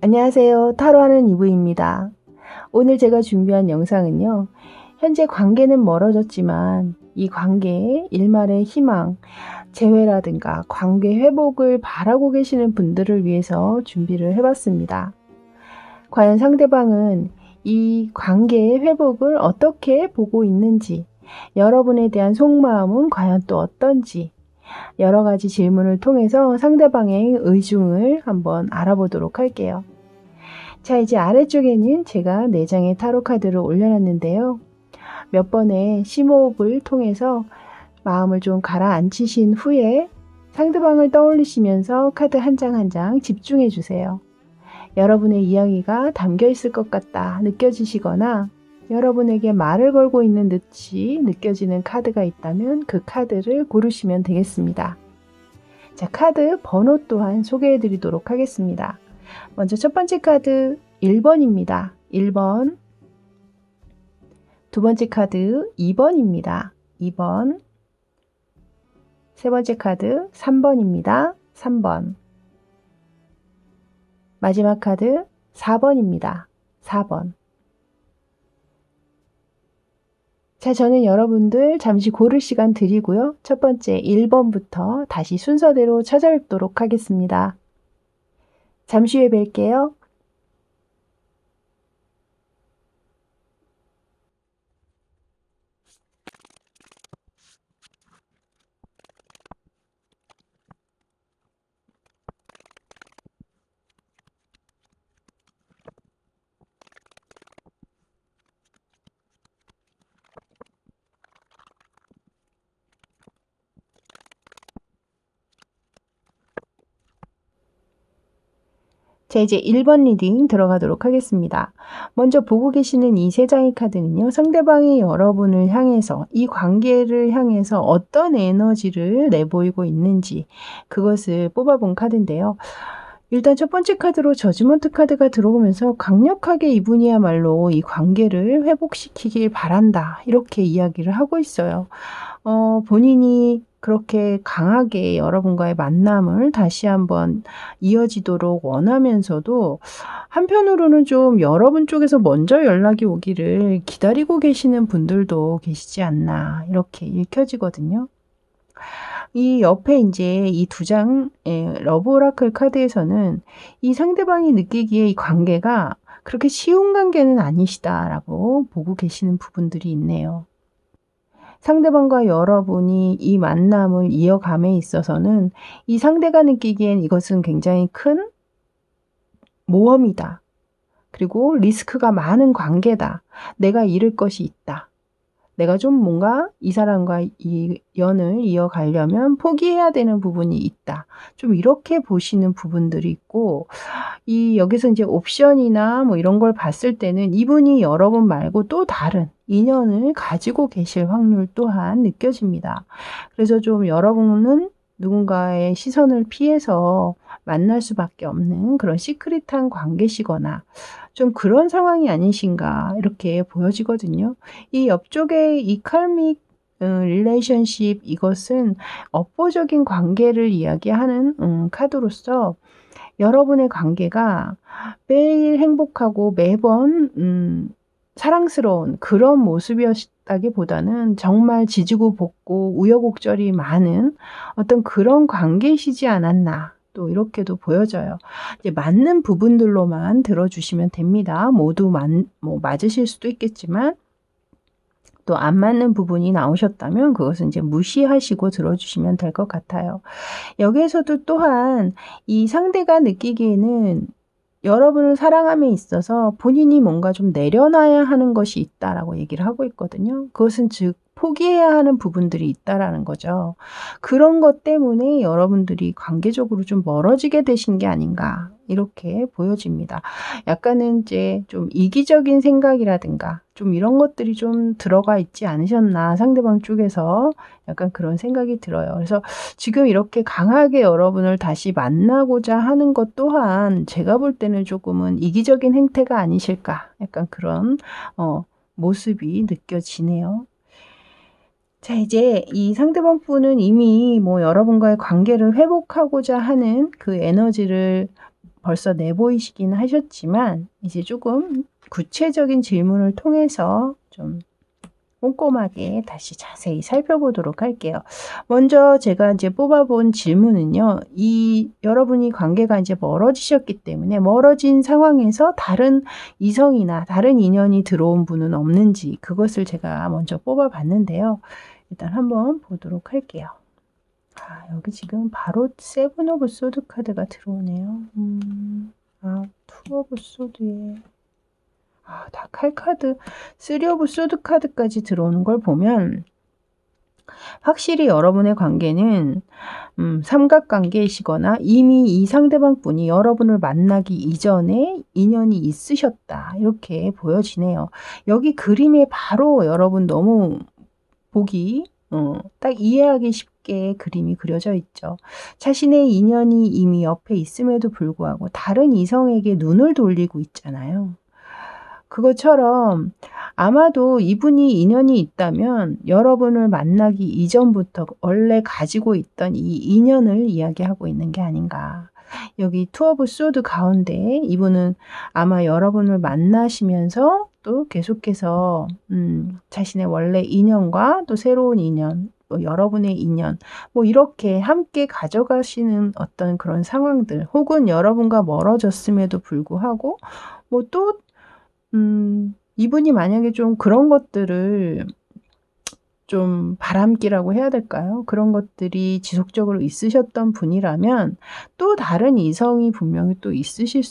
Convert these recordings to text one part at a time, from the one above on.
안녕하세요. 타로하는 이브입니다. 오늘 제가 준비한 영상은요. 현재 관계는 멀어졌지만 이 관계에 일말의 희망, 재회라든가 관계 회복을 바라고 계시는 분들을 위해서 준비를 해봤습니다. 과연 상대방은 이 관계의 회복을 어떻게 보고 있는지, 여러분에 대한 속마음은 과연 또 어떤지, 여러 가지 질문을 통해서 상대방의 의중을 한번 알아보도록 할게요. 자, 이제 아래쪽에는 제가 4장의 타로 카드를 올려놨는데요. 몇 번의 심호흡을 통해서 마음을 좀 가라앉히신 후에 상대방을 떠올리시면서 카드 한 장 한 장 집중해 주세요. 여러분의 이야기가 담겨 있을 것 같다 느껴지시거나 여러분에게 말을 걸고 있는 듯이 느껴지는 카드가 있다면 그 카드를 고르시면 되겠습니다. 자, 카드 번호 또한 소개해 드리도록 하겠습니다. 먼저 첫 번째 카드 1번입니다. 1번. 두 번째 카드 2번입니다. 2번. 세 번째 카드 3번입니다. 3번. 마지막 카드 4번입니다. 4번. 자, 저는 여러분들 잠시 고를 시간 드리고요. 첫 번째 1번부터 다시 순서대로 찾아뵙도록 하겠습니다. 잠시 후에 뵐게요. 자, 이제 1번 리딩 들어가도록 하겠습니다. 먼저 보고 계시는 이 3장의 카드는요. 상대방이 여러분을 향해서 이 관계를 향해서 어떤 에너지를 내보이고 있는지 그것을 뽑아본 카드인데요. 일단 첫 번째 카드로 저지먼트 카드가 들어오면서 강력하게 이분이야말로 이 관계를 회복시키길 바란다 이렇게 이야기를 하고 있어요. 본인이 그렇게 강하게 여러분과의 만남을 다시 한번 이어지도록 원하면서도 한편으로는 좀 여러분 쪽에서 먼저 연락이 오기를 기다리고 계시는 분들도 계시지 않나 이렇게 읽혀지거든요. 이 옆에 이제 이 2장의 러브 오라클 카드에서는 이 상대방이 느끼기에 이 관계가 그렇게 쉬운 관계는 아니시다라고 보고 계시는 부분들이 있네요. 상대방과 여러분이 이 만남을 이어감에 있어서는 이 상대가 느끼기엔 이것은 굉장히 큰 모험이다. 그리고 리스크가 많은 관계다. 내가 잃을 것이 있다. 내가 좀 뭔가 이 사람과 이 연을 이어가려면 포기해야 되는 부분이 있다. 좀 이렇게 보시는 부분들이 있고, 여기서 이제 옵션이나 뭐 이런 걸 봤을 때는 이분이 여러분 말고 또 다른 인연을 가지고 계실 확률 또한 느껴집니다. 그래서 좀 여러분은 누군가의 시선을 피해서 만날 수밖에 없는 그런 시크릿한 관계시거나 좀 그런 상황이 아니신가 이렇게 보여지거든요. 이 옆쪽에 이 칼믹 릴레이션십 이것은 업보적인 관계를 이야기하는 카드로서 여러분의 관계가 매일 행복하고 매번 사랑스러운 그런 모습이었다기보다는 정말 지지고 볶고 우여곡절이 많은 어떤 그런 관계이시지 않았나 또 이렇게도 보여져요. 이제 맞는 부분들로만 들어주시면 됩니다. 모두 맞으실 수도 있겠지만 또 안 맞는 부분이 나오셨다면 그것은 이제 무시하시고 들어주시면 될 것 같아요. 여기에서도 또한 이 상대가 느끼기에는 여러분을 사랑함에 있어서 본인이 뭔가 좀 내려놔야 하는 것이 있다라고 얘기를 하고 있거든요. 그것은 즉 포기해야 하는 부분들이 있다라는 거죠. 그런 것 때문에 여러분들이 관계적으로 좀 멀어지게 되신 게 아닌가 이렇게 보여집니다. 약간은 이제 좀 이기적인 생각이라든가 좀 이런 것들이 좀 들어가 있지 않으셨나 상대방 쪽에서 약간 그런 생각이 들어요. 그래서 지금 이렇게 강하게 여러분을 다시 만나고자 하는 것 또한 제가 볼 때는 조금은 이기적인 행태가 아니실까 약간 그런 모습이 느껴지네요. 자, 이제 이 상대방 분은 이미 뭐 여러분과의 관계를 회복하고자 하는 그 에너지를 벌써 내보이시긴 하셨지만 이제 조금 구체적인 질문을 통해서 좀 꼼꼼하게 다시 자세히 살펴보도록 할게요. 먼저 제가 이제 뽑아본 질문은요. 여러분이 관계가 이제 멀어지셨기 때문에 멀어진 상황에서 다른 이성이나 다른 인연이 들어온 분은 없는지 그것을 제가 먼저 뽑아봤는데요. 일단 한번 보도록 할게요. 여기 지금 바로 세븐 오브 소드 카드가 들어오네요. 투 오브 소드에 다 칼카드, 3 오브 소드 카드까지 들어오는 걸 보면 확실히 여러분의 관계는 삼각관계이시거나 이미 이 상대방 분이 여러분을 만나기 이전에 인연이 있으셨다. 이렇게 보여지네요. 여기 그림에 바로 여러분 너무 보기 딱 이해하기 쉽게 그림이 그려져 있죠. 자신의 인연이 이미 옆에 있음에도 불구하고 다른 이성에게 눈을 돌리고 있잖아요. 그것처럼 아마도 이분이 인연이 있다면 여러분을 만나기 이전부터 원래 가지고 있던 이 인연을 이야기하고 있는 게 아닌가. 여기 투 오브 소드 가운데 이분은 아마 여러분을 만나시면서 또 계속해서 자신의 원래 인연과 또 새로운 인연, 또 여러분의 인연 이렇게 함께 가져가시는 어떤 그런 상황들, 혹은 여러분과 멀어졌음에도 불구하고 또 이분이 만약에 좀 그런 것들을 좀 바람기라고 해야 될까요? 그런 것들이 지속적으로 있으셨던 분이라면 또 다른 이성이 분명히 또 있으실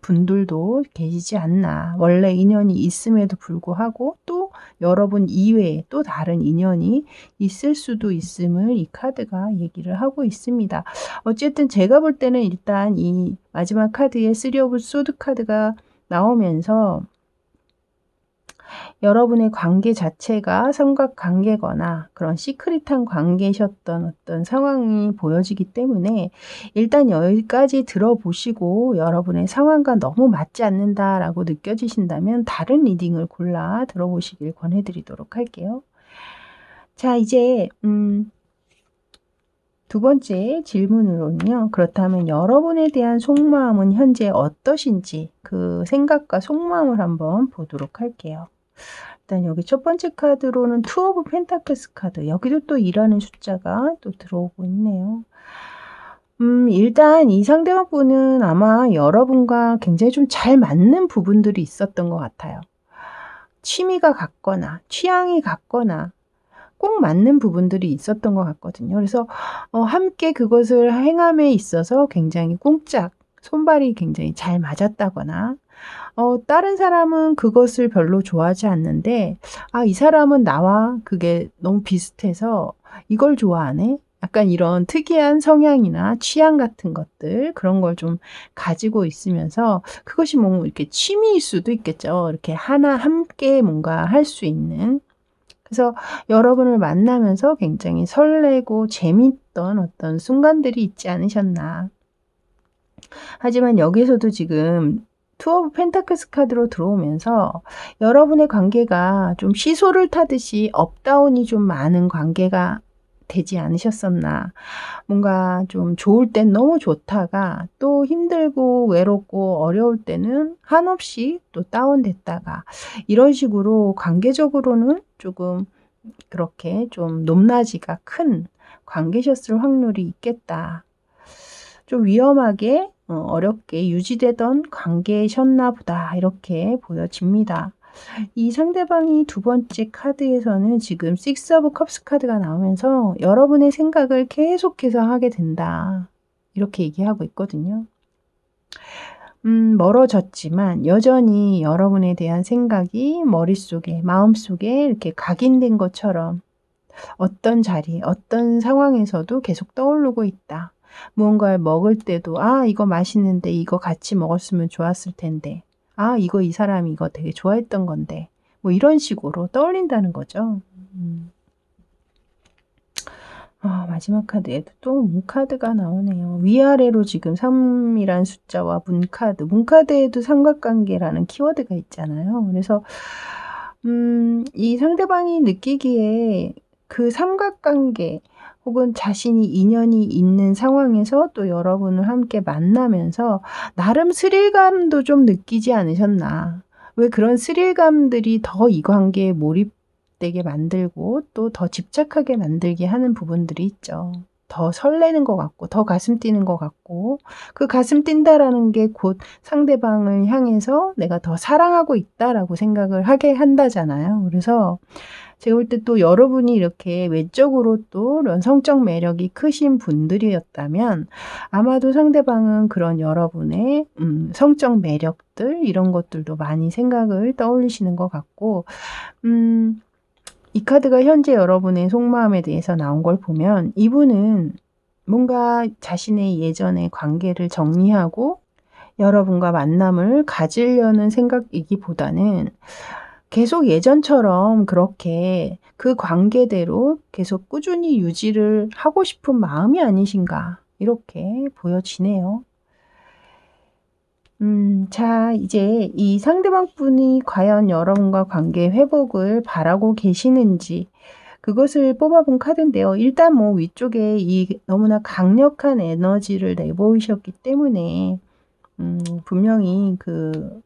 분들도 계시지 않나. 원래 인연이 있음에도 불구하고 또 여러분 이외에 또 다른 인연이 있을 수도 있음을 이 카드가 얘기를 하고 있습니다. 어쨌든 제가 볼 때는 일단 이 마지막 카드의 3 오브 소드 카드가 나오면서 여러분의 관계 자체가 삼각관계거나 그런 시크릿한 관계셨던 어떤 상황이 보여지기 때문에 일단 여기까지 들어보시고 여러분의 상황과 너무 맞지 않는다라고 느껴지신다면 다른 리딩을 골라 들어보시길 권해드리도록 할게요. 자, 이제 두 번째 질문으로는요. 그렇다면 여러분에 대한 속마음은 현재 어떠신지 그 생각과 속마음을 한번 보도록 할게요. 일단 여기 첫 번째 카드로는 투 오브 펜타클스 카드. 여기도 또 2라는 숫자가 또 들어오고 있네요. 일단 이 상대방 분은 아마 여러분과 굉장히 좀 잘 맞는 부분들이 있었던 것 같아요. 취미가 같거나 취향이 같거나 꼭 맞는 부분들이 있었던 것 같거든요. 그래서 함께 그것을 행함에 있어서 굉장히 꽁짝, 손발이 굉장히 잘 맞았다거나 다른 사람은 그것을 별로 좋아하지 않는데 이 사람은 나와 그게 너무 비슷해서 이걸 좋아하네? 약간 이런 특이한 성향이나 취향 같은 것들 그런 걸 좀 가지고 있으면서 그것이 이렇게 취미일 수도 있겠죠. 이렇게 하나 함께 뭔가 할 수 있는. 그래서 여러분을 만나면서 굉장히 설레고 재밌던 어떤 순간들이 있지 않으셨나. 하지만 여기서도 지금 투 오브 펜타클스 카드로 들어오면서 여러분의 관계가 좀 시소를 타듯이 업다운이 좀 많은 관계가 되지 않으셨었나. 뭔가 좀 좋을 땐 너무 좋다가 또 힘들고 외롭고 어려울 때는 한없이 또 다운됐다가 이런 식으로 관계적으로는 조금 그렇게 좀 높낮이가 큰 관계셨을 확률이 있겠다. 좀 위험하게 어렵게 유지되던 관계셨나 보다 이렇게 보여집니다. 이 상대방이 두 번째 카드에서는 지금 6 오브 컵스 카드가 나오면서 여러분의 생각을 계속해서 하게 된다. 이렇게 얘기하고 있거든요. 멀어졌지만 여전히 여러분에 대한 생각이 머릿속에, 마음속에 이렇게 각인된 것처럼 어떤 자리, 어떤 상황에서도 계속 떠오르고 있다. 무언가를 먹을 때도 이거 맛있는데 이거 같이 먹었으면 좋았을 텐데 이거 이 사람이 이거 되게 좋아했던 건데 이런 식으로 떠올린다는 거죠. 마지막 카드에도 또 문카드가 나오네요. 위아래로 지금 3이란 숫자와 문카드. 문카드에도 삼각관계라는 키워드가 있잖아요. 그래서 이 상대방이 느끼기에 그 삼각관계 혹은 자신이 인연이 있는 상황에서 또 여러분을 함께 만나면서 나름 스릴감도 좀 느끼지 않으셨나. 왜 그런 스릴감들이 더 이 관계에 몰입되게 만들고 또 더 집착하게 만들게 하는 부분들이 있죠. 더 설레는 것 같고 더 가슴 뛰는 것 같고 그 가슴 뛴다라는 게 곧 상대방을 향해서 내가 더 사랑하고 있다라고 생각을 하게 한다잖아요. 그래서 제가 볼 때 또 여러분이 이렇게 외적으로 또 이런 성적 매력이 크신 분들이었다면 아마도 상대방은 그런 여러분의 성적 매력들 이런 것들도 많이 생각을 떠올리시는 것 같고 이 카드가 현재 여러분의 속마음에 대해서 나온 걸 보면 이분은 뭔가 자신의 예전의 관계를 정리하고 여러분과 만남을 가지려는 생각이기보다는 계속 예전처럼 그렇게 그 관계대로 계속 꾸준히 유지를 하고 싶은 마음이 아니신가 이렇게 보여지네요. 자, 이제 이 상대방 분이 과연 여러분과 관계 회복을 바라고 계시는지 그것을 뽑아본 카드인데요. 일단 뭐 위쪽에 이 너무나 강력한 에너지를 내보이셨기 때문에 분명히 그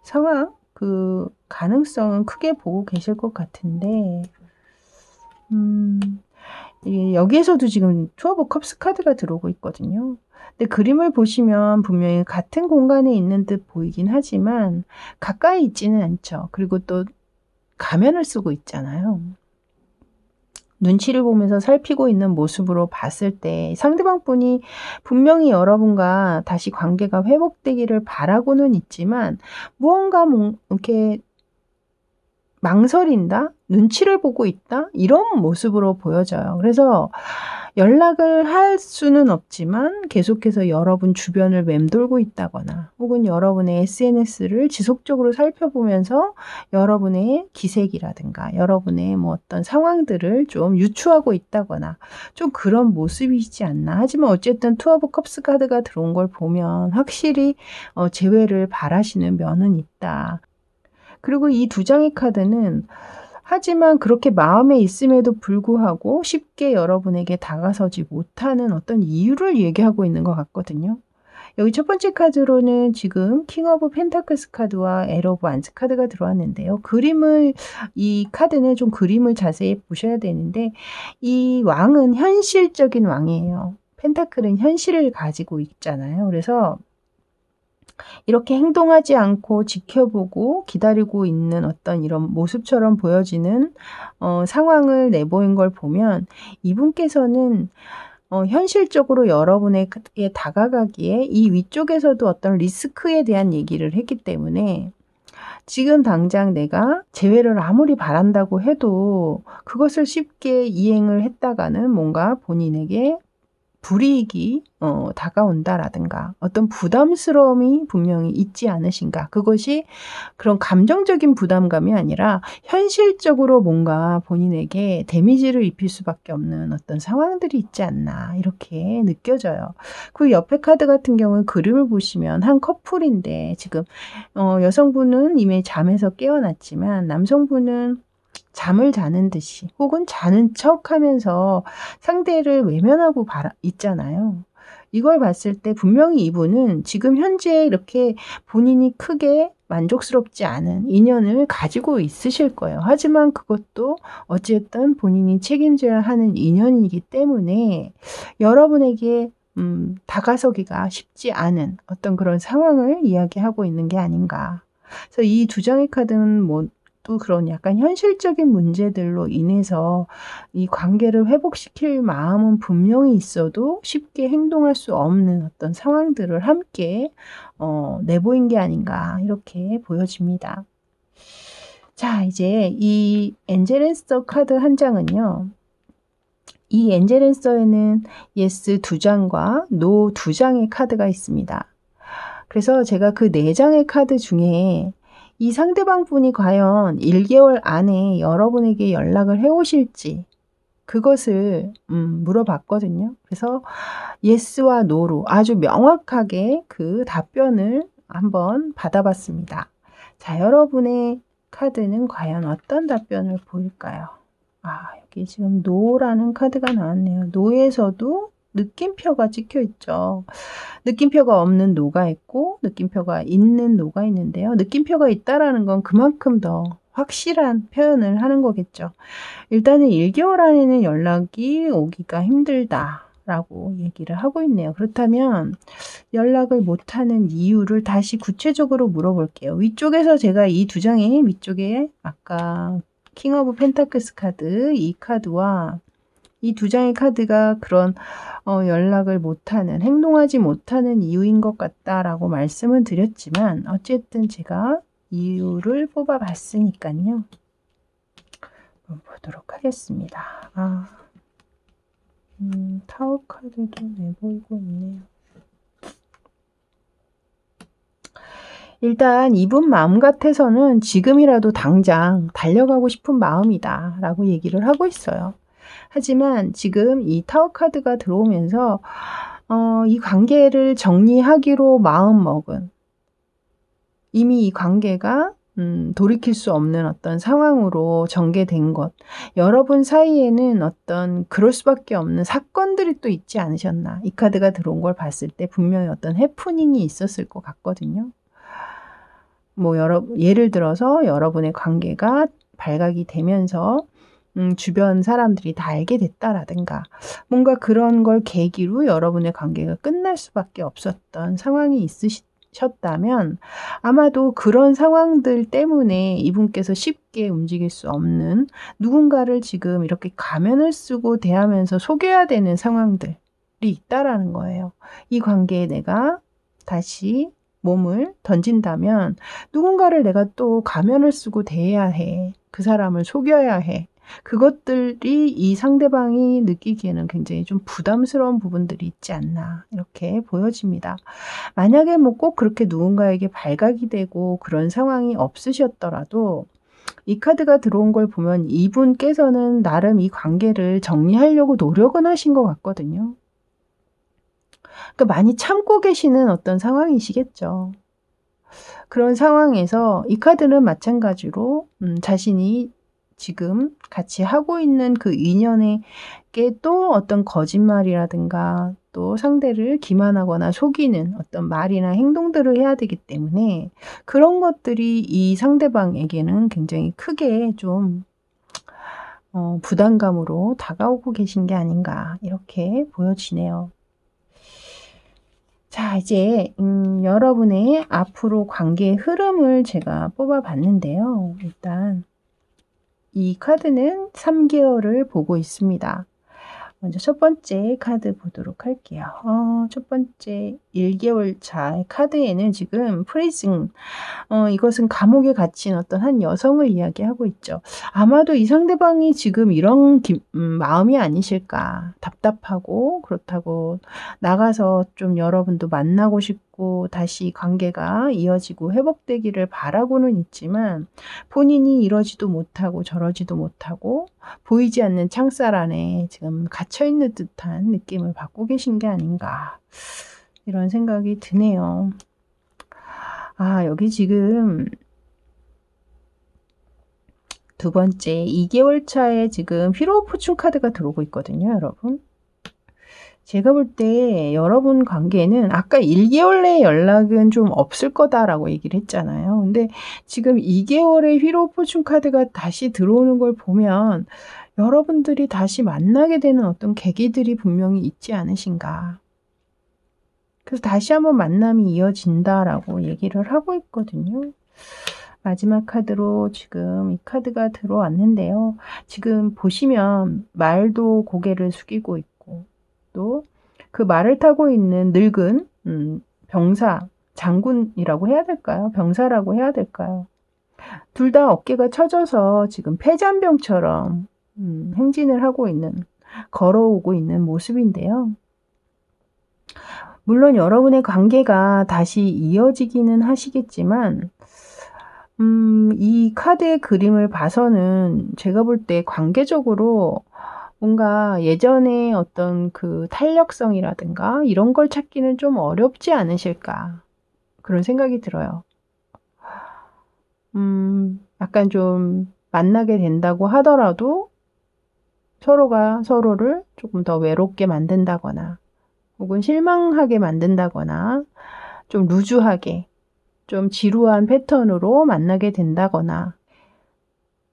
상황, 그 가능성은 크게 보고 계실 것 같은데 여기에서도 지금 투 오브 컵스 카드가 들어오고 있거든요. 근데 그림을 보시면 분명히 같은 공간에 있는 듯 보이긴 하지만 가까이 있지는 않죠. 그리고 또 가면을 쓰고 있잖아요. 눈치를 보면서 살피고 있는 모습으로 봤을 때 상대방 분이 분명히 여러분과 다시 관계가 회복되기를 바라고는 있지만 무언가 이렇게 망설인다? 눈치를 보고 있다? 이런 모습으로 보여져요. 그래서 연락을 할 수는 없지만 계속해서 여러분 주변을 맴돌고 있다거나 혹은 여러분의 SNS를 지속적으로 살펴보면서 여러분의 기색이라든가 여러분의 뭐 어떤 상황들을 좀 유추하고 있다거나 좀 그런 모습이지 않나. 하지만 어쨌든 투 오브 컵스 카드가 들어온 걸 보면 확실히 재회를 바라시는 면은 있다. 그리고 이 두 장의 카드는 하지만 그렇게 마음에 있음에도 불구하고 쉽게 여러분에게 다가서지 못하는 어떤 이유를 얘기하고 있는 것 같거든요. 여기 첫 번째 카드로는 지금 킹 오브 펜타클스 카드와 에러 오브 완스 카드가 들어왔는데요. 이 카드는 좀 그림을 자세히 보셔야 되는데 이 왕은 현실적인 왕이에요. 펜타클은 현실을 가지고 있잖아요. 그래서 이렇게 행동하지 않고 지켜보고 기다리고 있는 어떤 이런 모습처럼 보여지는 상황을 내보인 걸 보면 이분께서는 현실적으로 여러분에게 다가가기에 이 위쪽에서도 어떤 리스크에 대한 얘기를 했기 때문에 지금 당장 내가 재회를 아무리 바란다고 해도 그것을 쉽게 이행을 했다가는 뭔가 본인에게 불이익이 다가온다라든가 어떤 부담스러움이 분명히 있지 않으신가. 그것이 그런 감정적인 부담감이 아니라 현실적으로 뭔가 본인에게 데미지를 입힐 수밖에 없는 어떤 상황들이 있지 않나 이렇게 느껴져요. 그 옆에 카드 같은 경우는 그림을 보시면 한 커플인데 지금 여성분은 이미 잠에서 깨어났지만 남성분은 잠을 자는 듯이 혹은 자는 척하면서 상대를 외면하고 있잖아요. 이걸 봤을 때 분명히 이분은 지금 현재 이렇게 본인이 크게 만족스럽지 않은 인연을 가지고 있으실 거예요. 하지만 그것도 어쨌든 본인이 책임져야 하는 인연이기 때문에 여러분에게 다가서기가 쉽지 않은 어떤 그런 상황을 이야기하고 있는 게 아닌가. 그래서 이 두 장의 카드는 또 그런 약간 현실적인 문제들로 인해서 이 관계를 회복시킬 마음은 분명히 있어도 쉽게 행동할 수 없는 어떤 상황들을 함께 내보인 게 아닌가 이렇게 보여집니다. 자, 이제 이 엔젤앤서 카드 한 장은요. 이 엔젤앤서에는 예스 2장과 노 2장의 카드가 있습니다. 그래서 제가 그 4장의 카드 중에 이 상대방 분이 과연 1개월 안에 여러분에게 연락을 해오실지 그것을 물어봤거든요. 그래서 예스와 노로 아주 명확하게 그 답변을 한번 받아봤습니다. 자, 여러분의 카드는 과연 어떤 답변을 보일까요? 여기 지금 노라는 카드가 나왔네요. 노에서도 느낌표가 찍혀 있죠. 느낌표가 없는 노가 있고 느낌표가 있는 노가 있는데요. 느낌표가 있다라는 건 그만큼 더 확실한 표현을 하는 거겠죠. 일단은 1개월 안에는 연락이 오기가 힘들다라고 얘기를 하고 있네요. 그렇다면 연락을 못하는 이유를 다시 구체적으로 물어볼게요. 위쪽에서 제가 이 두 장의 위쪽에 아까 킹 오브 펜타클스 카드, 이 카드와 이 두 장의 카드가 그런 연락을 못하는, 행동하지 못하는 이유인 것 같다라고 말씀은 드렸지만 어쨌든 제가 이유를 뽑아봤으니까요. 보도록 하겠습니다. 타워 카드도 내보이고 있네요. 일단 이분 마음 같아서는 지금이라도 당장 달려가고 싶은 마음이다 라고 얘기를 하고 있어요. 하지만 지금 이 타워 카드가 들어오면서 이 관계를 정리하기로 마음먹은, 이미 이 관계가 돌이킬 수 없는 어떤 상황으로 전개된 것, 여러분 사이에는 어떤 그럴 수밖에 없는 사건들이 또 있지 않으셨나. 이 카드가 들어온 걸 봤을 때 분명히 어떤 해프닝이 있었을 것 같거든요. 예를 들어서 여러분의 관계가 발각이 되면서 주변 사람들이 다 알게 됐다라든가 뭔가 그런 걸 계기로 여러분의 관계가 끝날 수밖에 없었던 상황이 있으셨다면 아마도 그런 상황들 때문에 이분께서 쉽게 움직일 수 없는 누군가를 지금 이렇게 가면을 쓰고 대하면서 속여야 되는 상황들이 있다라는 거예요. 이 관계에 내가 다시 몸을 던진다면 누군가를 내가 또 가면을 쓰고 대해야 해. 그 사람을 속여야 해. 그것들이 이 상대방이 느끼기에는 굉장히 좀 부담스러운 부분들이 있지 않나 이렇게 보여집니다. 만약에 꼭 그렇게 누군가에게 발각이 되고 그런 상황이 없으셨더라도 이 카드가 들어온 걸 보면 이분께서는 나름 이 관계를 정리하려고 노력은 하신 것 같거든요. 그러니까 많이 참고 계시는 어떤 상황이시겠죠. 그런 상황에서 이 카드는 마찬가지로 자신이 지금 같이 하고 있는 그 인연에게 또 어떤 거짓말이라든가 또 상대를 기만하거나 속이는 어떤 말이나 행동들을 해야 되기 때문에 그런 것들이 이 상대방에게는 굉장히 크게 좀 부담감으로 다가오고 계신 게 아닌가 이렇게 보여지네요. 자, 이제 여러분의 앞으로 관계의 흐름을 제가 뽑아봤는데요. 일단 이 카드는 3개월을 보고 있습니다. 먼저 첫 번째 카드 보도록 할게요. 첫 번째 1개월 차 카드에는 지금 프리즌, 이것은 감옥에 갇힌 어떤 한 여성을 이야기하고 있죠. 아마도 이 상대방이 지금 이런 마음이 아니실까. 답답하고 그렇다고 나가서 좀 여러분도 만나고 싶고 다시 관계가 이어지고 회복되기를 바라고는 있지만 본인이 이러지도 못하고 저러지도 못하고 보이지 않는 창살 안에 지금 갇혀있는 듯한 느낌을 받고 계신 게 아닌가 이런 생각이 드네요. 여기 지금 두 번째 2개월 차에 지금 휘로 포춘 카드가 들어오고 있거든요, 여러분. 제가 볼 때 여러분 관계는 아까 1개월 내에 연락은 좀 없을 거다라고 얘기를 했잖아요. 근데 지금 2개월의 휘로 포춘 카드가 다시 들어오는 걸 보면 여러분들이 다시 만나게 되는 어떤 계기들이 분명히 있지 않으신가. 그래서 다시 한번 만남이 이어진다라고 얘기를 하고 있거든요. 마지막 카드로 지금 이 카드가 들어왔는데요. 지금 보시면 말도 고개를 숙이고 있고 또 그 말을 타고 있는 늙은 병사, 장군이라고 해야 될까요? 병사라고 해야 될까요? 둘 다 어깨가 처져서 지금 폐잔병처럼 행진을 하고 있는, 걸어오고 있는 모습인데요. 물론 여러분의 관계가 다시 이어지기는 하시겠지만 이 카드의 그림을 봐서는 제가 볼 때 관계적으로 뭔가 예전에 어떤 그 탄력성이라든가 이런 걸 찾기는 좀 어렵지 않으실까 그런 생각이 들어요. 약간 좀 만나게 된다고 하더라도 서로가 서로를 조금 더 외롭게 만든다거나 혹은 실망하게 만든다거나 좀 루즈하게 좀 지루한 패턴으로 만나게 된다거나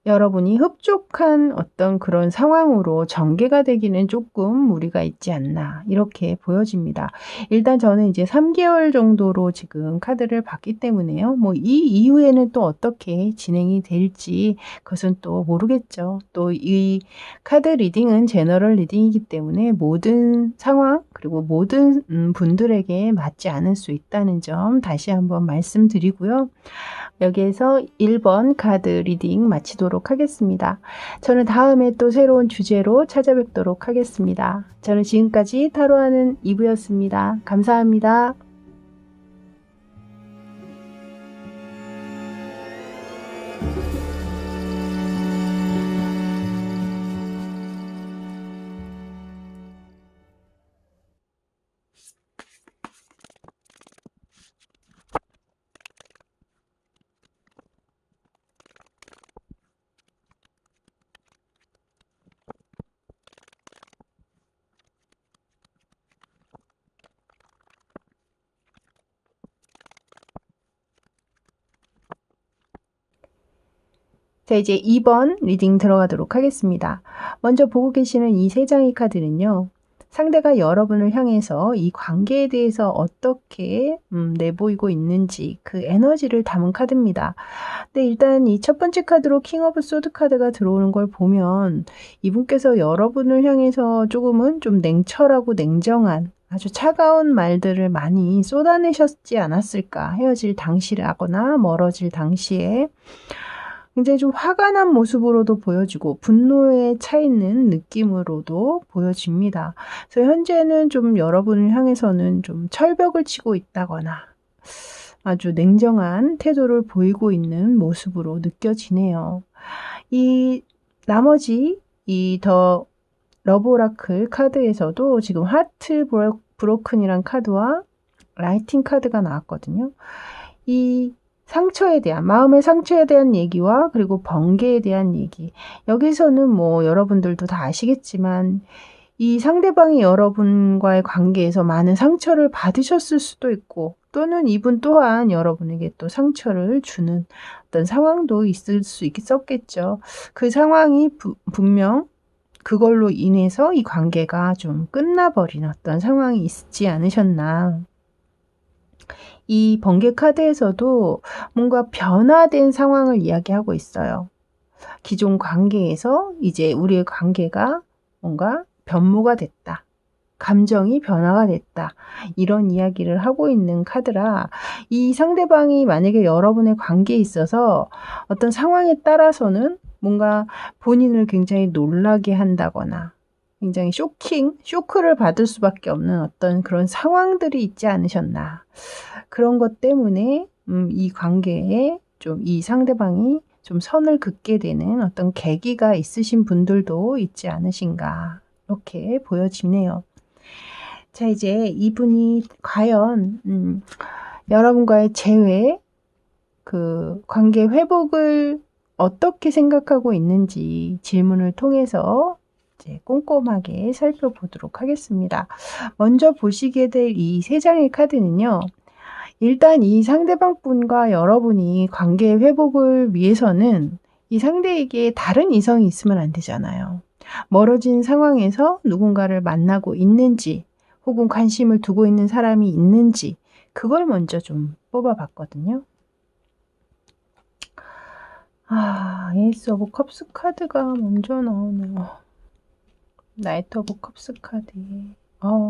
여러분이 흡족한 어떤 그런 상황으로 전개가 되기는 조금 무리가 있지 않나 이렇게 보여집니다. 일단 저는 이제 3개월 정도로 지금 카드를 봤기 때문에요. 뭐 이 이후에는 또 어떻게 진행이 될지 그것은 또 모르겠죠. 또 이 카드 리딩은 제너럴 리딩이기 때문에 모든 상황 그리고 모든 분들에게 맞지 않을 수 있다는 점 다시 한번 말씀드리고요. 여기에서 1번 카드 리딩 마치도록 하겠습니다. 저는 다음에 또 새로운 주제로 찾아뵙도록 하겠습니다. 저는 지금까지 타로하는 이브였습니다. 감사합니다. 자, 이제 2번 리딩 들어가도록 하겠습니다. 먼저 보고 계시는 이 3장의 카드는요. 상대가 여러분을 향해서 이 관계에 대해서 어떻게 내보이고 있는지 그 에너지를 담은 카드입니다. 근데 일단 이 첫 번째 카드로 킹 오브 소드 카드가 들어오는 걸 보면 이분께서 여러분을 향해서 조금은 좀 냉철하고 냉정한 아주 차가운 말들을 많이 쏟아내셨지 않았을까. 헤어질 당시라거나 멀어질 당시에 굉장히 좀 화가 난 모습으로도 보여지고 분노에 차 있는 느낌으로도 보여집니다. 그래서 현재는 좀 여러분을 향해서는 좀 철벽을 치고 있다거나 아주 냉정한 태도를 보이고 있는 모습으로 느껴지네요. 이 나머지 이 더 러브 오라클 카드에서도 지금 하트 브로큰이란 카드와 라이팅 카드가 나왔거든요. 이 상처에 대한 마음의 상처에 대한 얘기와 그리고 번개에 대한 얘기 여기서는 뭐 여러분들도 다 아시겠지만 이 상대방이 여러분과의 관계에서 많은 상처를 받으셨을 수도 있고 또는 이분 또한 여러분에게 또 상처를 주는 어떤 상황도 있을 수 있었겠죠. 그 상황이 분명 그걸로 인해서 이 관계가 좀 끝나버린 어떤 상황이 있지 않으셨나. 이 번개 카드에서도 뭔가 변화된 상황을 이야기하고 있어요. 기존 관계에서 이제 우리의 관계가 뭔가 변모가 됐다. 감정이 변화가 됐다. 이런 이야기를 하고 있는 카드라 이 상대방이 만약에 여러분의 관계에 있어서 어떤 상황에 따라서는 뭔가 본인을 굉장히 놀라게 한다거나 굉장히 쇼크를 받을 수밖에 없는 어떤 그런 상황들이 있지 않으셨나. 그런 것 때문에 이 관계에 좀 이 상대방이 좀 선을 긋게 되는 어떤 계기가 있으신 분들도 있지 않으신가. 이렇게 보여지네요. 자, 이제 이분이 과연 여러분과의 재회, 그 관계 회복을 어떻게 생각하고 있는지 질문을 통해서 이제 꼼꼼하게 살펴보도록 하겠습니다. 먼저 보시게 될 이 3장의 카드는요. 일단 이 상대방 분과 여러분이 관계 회복을 위해서는 이 상대에게 다른 이성이 있으면 안 되잖아요. 멀어진 상황에서 누군가를 만나고 있는지 혹은 관심을 두고 있는 사람이 있는지 그걸 먼저 좀 뽑아봤거든요. 에이스 오브 컵스 카드가 먼저 나오네요. 나이트 오브 컵스 카드.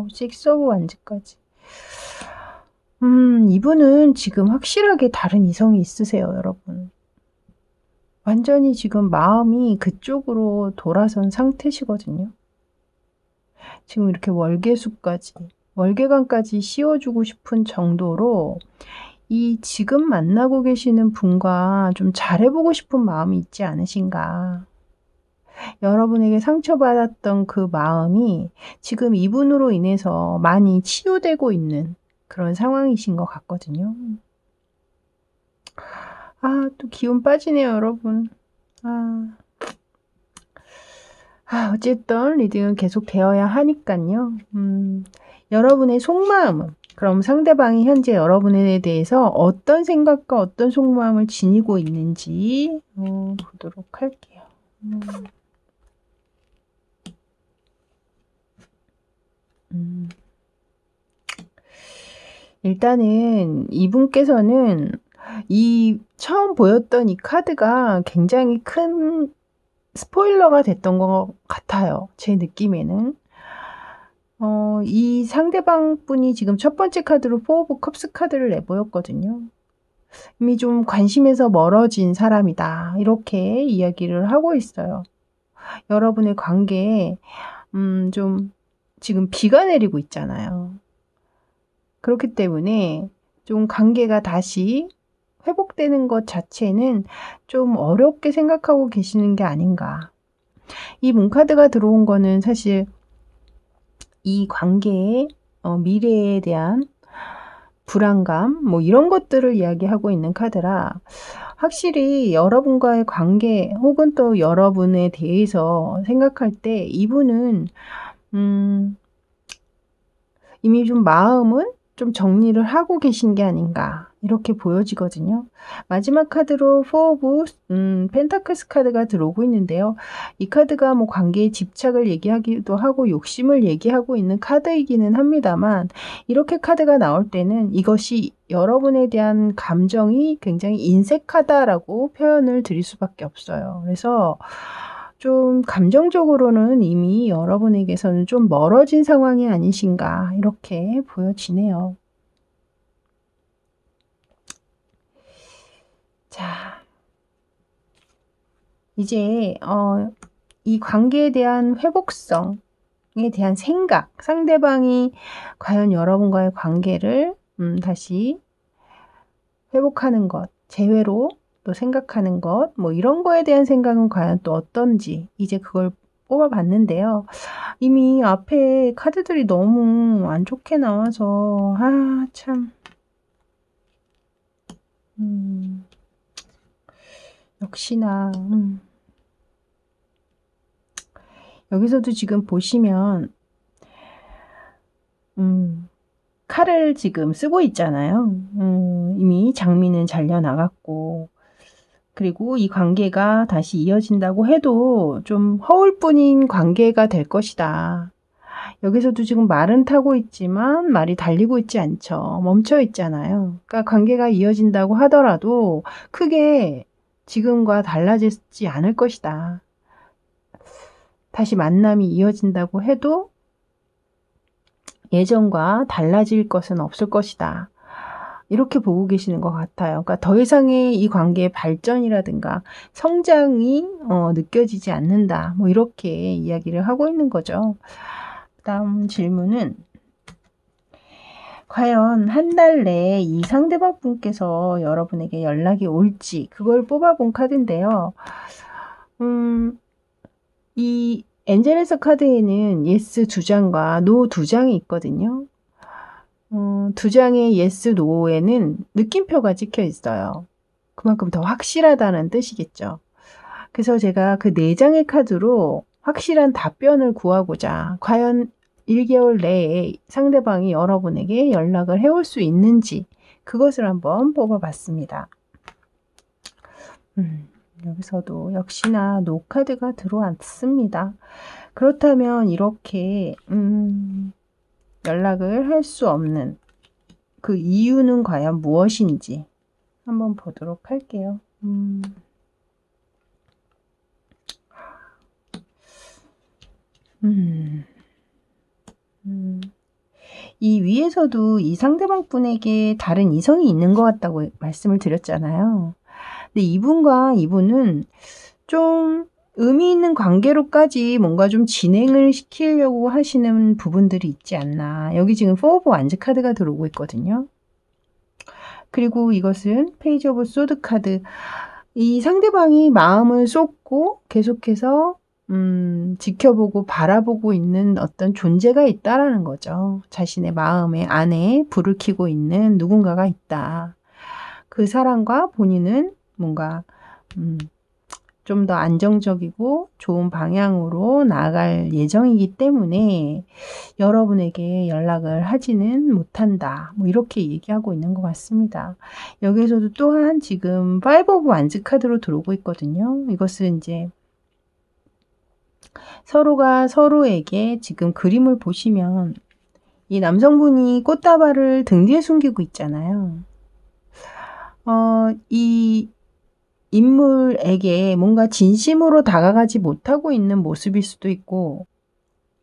식스 오브 완즈까지. 이분은 지금 확실하게 다른 이성이 있으세요, 여러분. 완전히 지금 마음이 그쪽으로 돌아선 상태시거든요. 지금 이렇게 월계관까지 씌워주고 싶은 정도로 이 지금 만나고 계시는 분과 좀 잘해보고 싶은 마음이 있지 않으신가. 여러분에게 상처받았던 그 마음이 지금 이분으로 인해서 많이 치유되고 있는 그런 상황이신 것 같거든요. 또 기운 빠지네요, 여러분. 어쨌든 리딩은 계속 되어야 하니까요. 여러분의 속마음은, 그럼 상대방이 현재 여러분에 대해서 어떤 생각과 어떤 속마음을 지니고 있는지 보도록 할게요. 일단은 이분께서는 처음 보였던 이 카드가 굉장히 큰 스포일러가 됐던 것 같아요. 제 느낌에는. 이 상대방 분이 지금 첫 번째 카드로 포 오브 컵스 카드를 내보였거든요. 이미 좀 관심에서 멀어진 사람이다. 이렇게 이야기를 하고 있어요. 여러분의 관계에 좀 지금 비가 내리고 있잖아요. 그렇기 때문에 좀 관계가 다시 회복되는 것 자체는 좀 어렵게 생각하고 계시는 게 아닌가. 이 문카드가 들어온 거는 사실 이 관계의 미래에 대한 불안감, 뭐 이런 것들을 이야기하고 있는 카드라 확실히 여러분과의 관계 혹은 또 여러분에 대해서 생각할 때 이분은 이미 좀 마음은 좀 정리를 하고 계신 게 아닌가 이렇게 보여지거든요. 마지막 카드로 포 오브 펜타클스 카드가 들어오고 있는데요. 이 카드가 뭐 관계에 집착을 얘기하기도 하고 욕심을 얘기하고 있는 카드이기는 합니다만 이렇게 카드가 나올 때는 이것이 여러분에 대한 감정이 굉장히 인색하다라고 표현을 드릴 수밖에 없어요. 그래서 좀 감정적으로는 이미 여러분에게서는 좀 멀어진 상황이 아니신가 이렇게 보여지네요. 자, 이제 이 관계에 대한 회복성에 대한 생각, 상대방이 과연 여러분과의 관계를 다시 회복하는 것, 재회로 또 생각하는 것, 뭐 이런 거에 대한 생각은 과연 또 어떤지 이제 그걸 뽑아봤는데요. 이미 앞에 카드들이 너무 안 좋게 나와서 참 역시나 여기서도 지금 보시면 칼을 지금 쓰고 있잖아요. 이미 장미는 잘려나갔고 그리고 이 관계가 다시 이어진다고 해도 좀 허울뿐인 관계가 될 것이다. 여기서도 지금 말은 타고 있지만 말이 달리고 있지 않죠. 멈춰 있잖아요. 그러니까 관계가 이어진다고 하더라도 크게 지금과 달라지지 않을 것이다. 다시 만남이 이어진다고 해도 예전과 달라질 것은 없을 것이다. 이렇게 보고 계시는 것 같아요. 그러니까 더 이상의 이 관계의 발전이라든가 성장이 느껴지지 않는다. 뭐 이렇게 이야기를 하고 있는 거죠. 다음 질문은 과연 한 달 내에 이 상대방 분께서 여러분에게 연락이 올지 그걸 뽑아본 카드인데요. 이 엔젤에서 카드에는 예스 2장과 노 2장이 있거든요. 2장의 예스 노에는 느낌표가 찍혀 있어요. 그만큼 더 확실하다는 뜻이겠죠. 그래서 제가 그 4장의 카드로 확실한 답변을 구하고자 과연 1개월 내에 상대방이 여러분에게 연락을 해올 수 있는지 그것을 한번 뽑아봤습니다. 여기서도 역시나 노 카드가 들어왔습니다. 그렇다면 이렇게 연락을 할 수 없는 그 이유는 과연 무엇인지 한번 보도록 할게요. 이 위에서도 이 상대방 분에게 다른 이성이 있는 것 같다고 말씀을 드렸잖아요. 근데 이분과 이분은 좀 의미 있는 관계로까지 뭔가 좀 진행을 시키려고 하시는 부분들이 있지 않나. 여기 지금 포 오브 완즈 카드가 들어오고 있거든요. 그리고 이것은 페이지 오브 소드 카드. 이 상대방이 마음을 쏟고 계속해서 지켜보고 바라보고 있는 어떤 존재가 있다라는 거죠. 자신의 마음의 안에 불을 켜고 있는 누군가가 있다. 그 사람과 본인은 뭔가 좀 더 안정적이고 좋은 방향으로 나아갈 예정이기 때문에 여러분에게 연락을 하지는 못한다. 뭐 이렇게 얘기하고 있는 것 같습니다. 여기에서도 또한 지금 5 오브 완즈 카드로 들어오고 있거든요. 이것은 이제 서로가 서로에게 지금 그림을 보시면 이 남성분이 꽃다발을 등 뒤에 숨기고 있잖아요. 이 인물에게 뭔가 진심으로 다가가지 못하고 있는 모습일 수도 있고,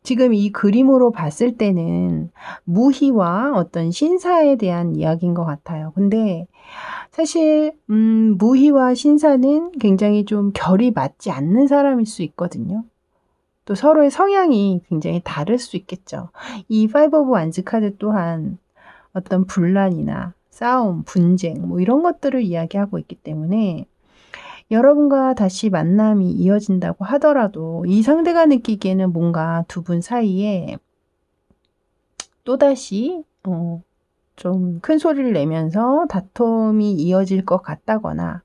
지금 이 그림으로 봤을 때는 무희와 어떤 신사에 대한 이야기인 것 같아요. 근데 사실 무희와 신사는 굉장히 좀 결이 맞지 않는 사람일 수 있거든요. 또 서로의 성향이 굉장히 다를 수 있겠죠. 이 5 오브 완즈 카드 또한 어떤 분란이나 싸움, 분쟁 뭐 이런 것들을 이야기하고 있기 때문에 여러분과 다시 만남이 이어진다고 하더라도 이 상대가 느끼기에는 뭔가 두 분 사이에 또다시 좀 큰 소리를 내면서 다툼이 이어질 것 같다거나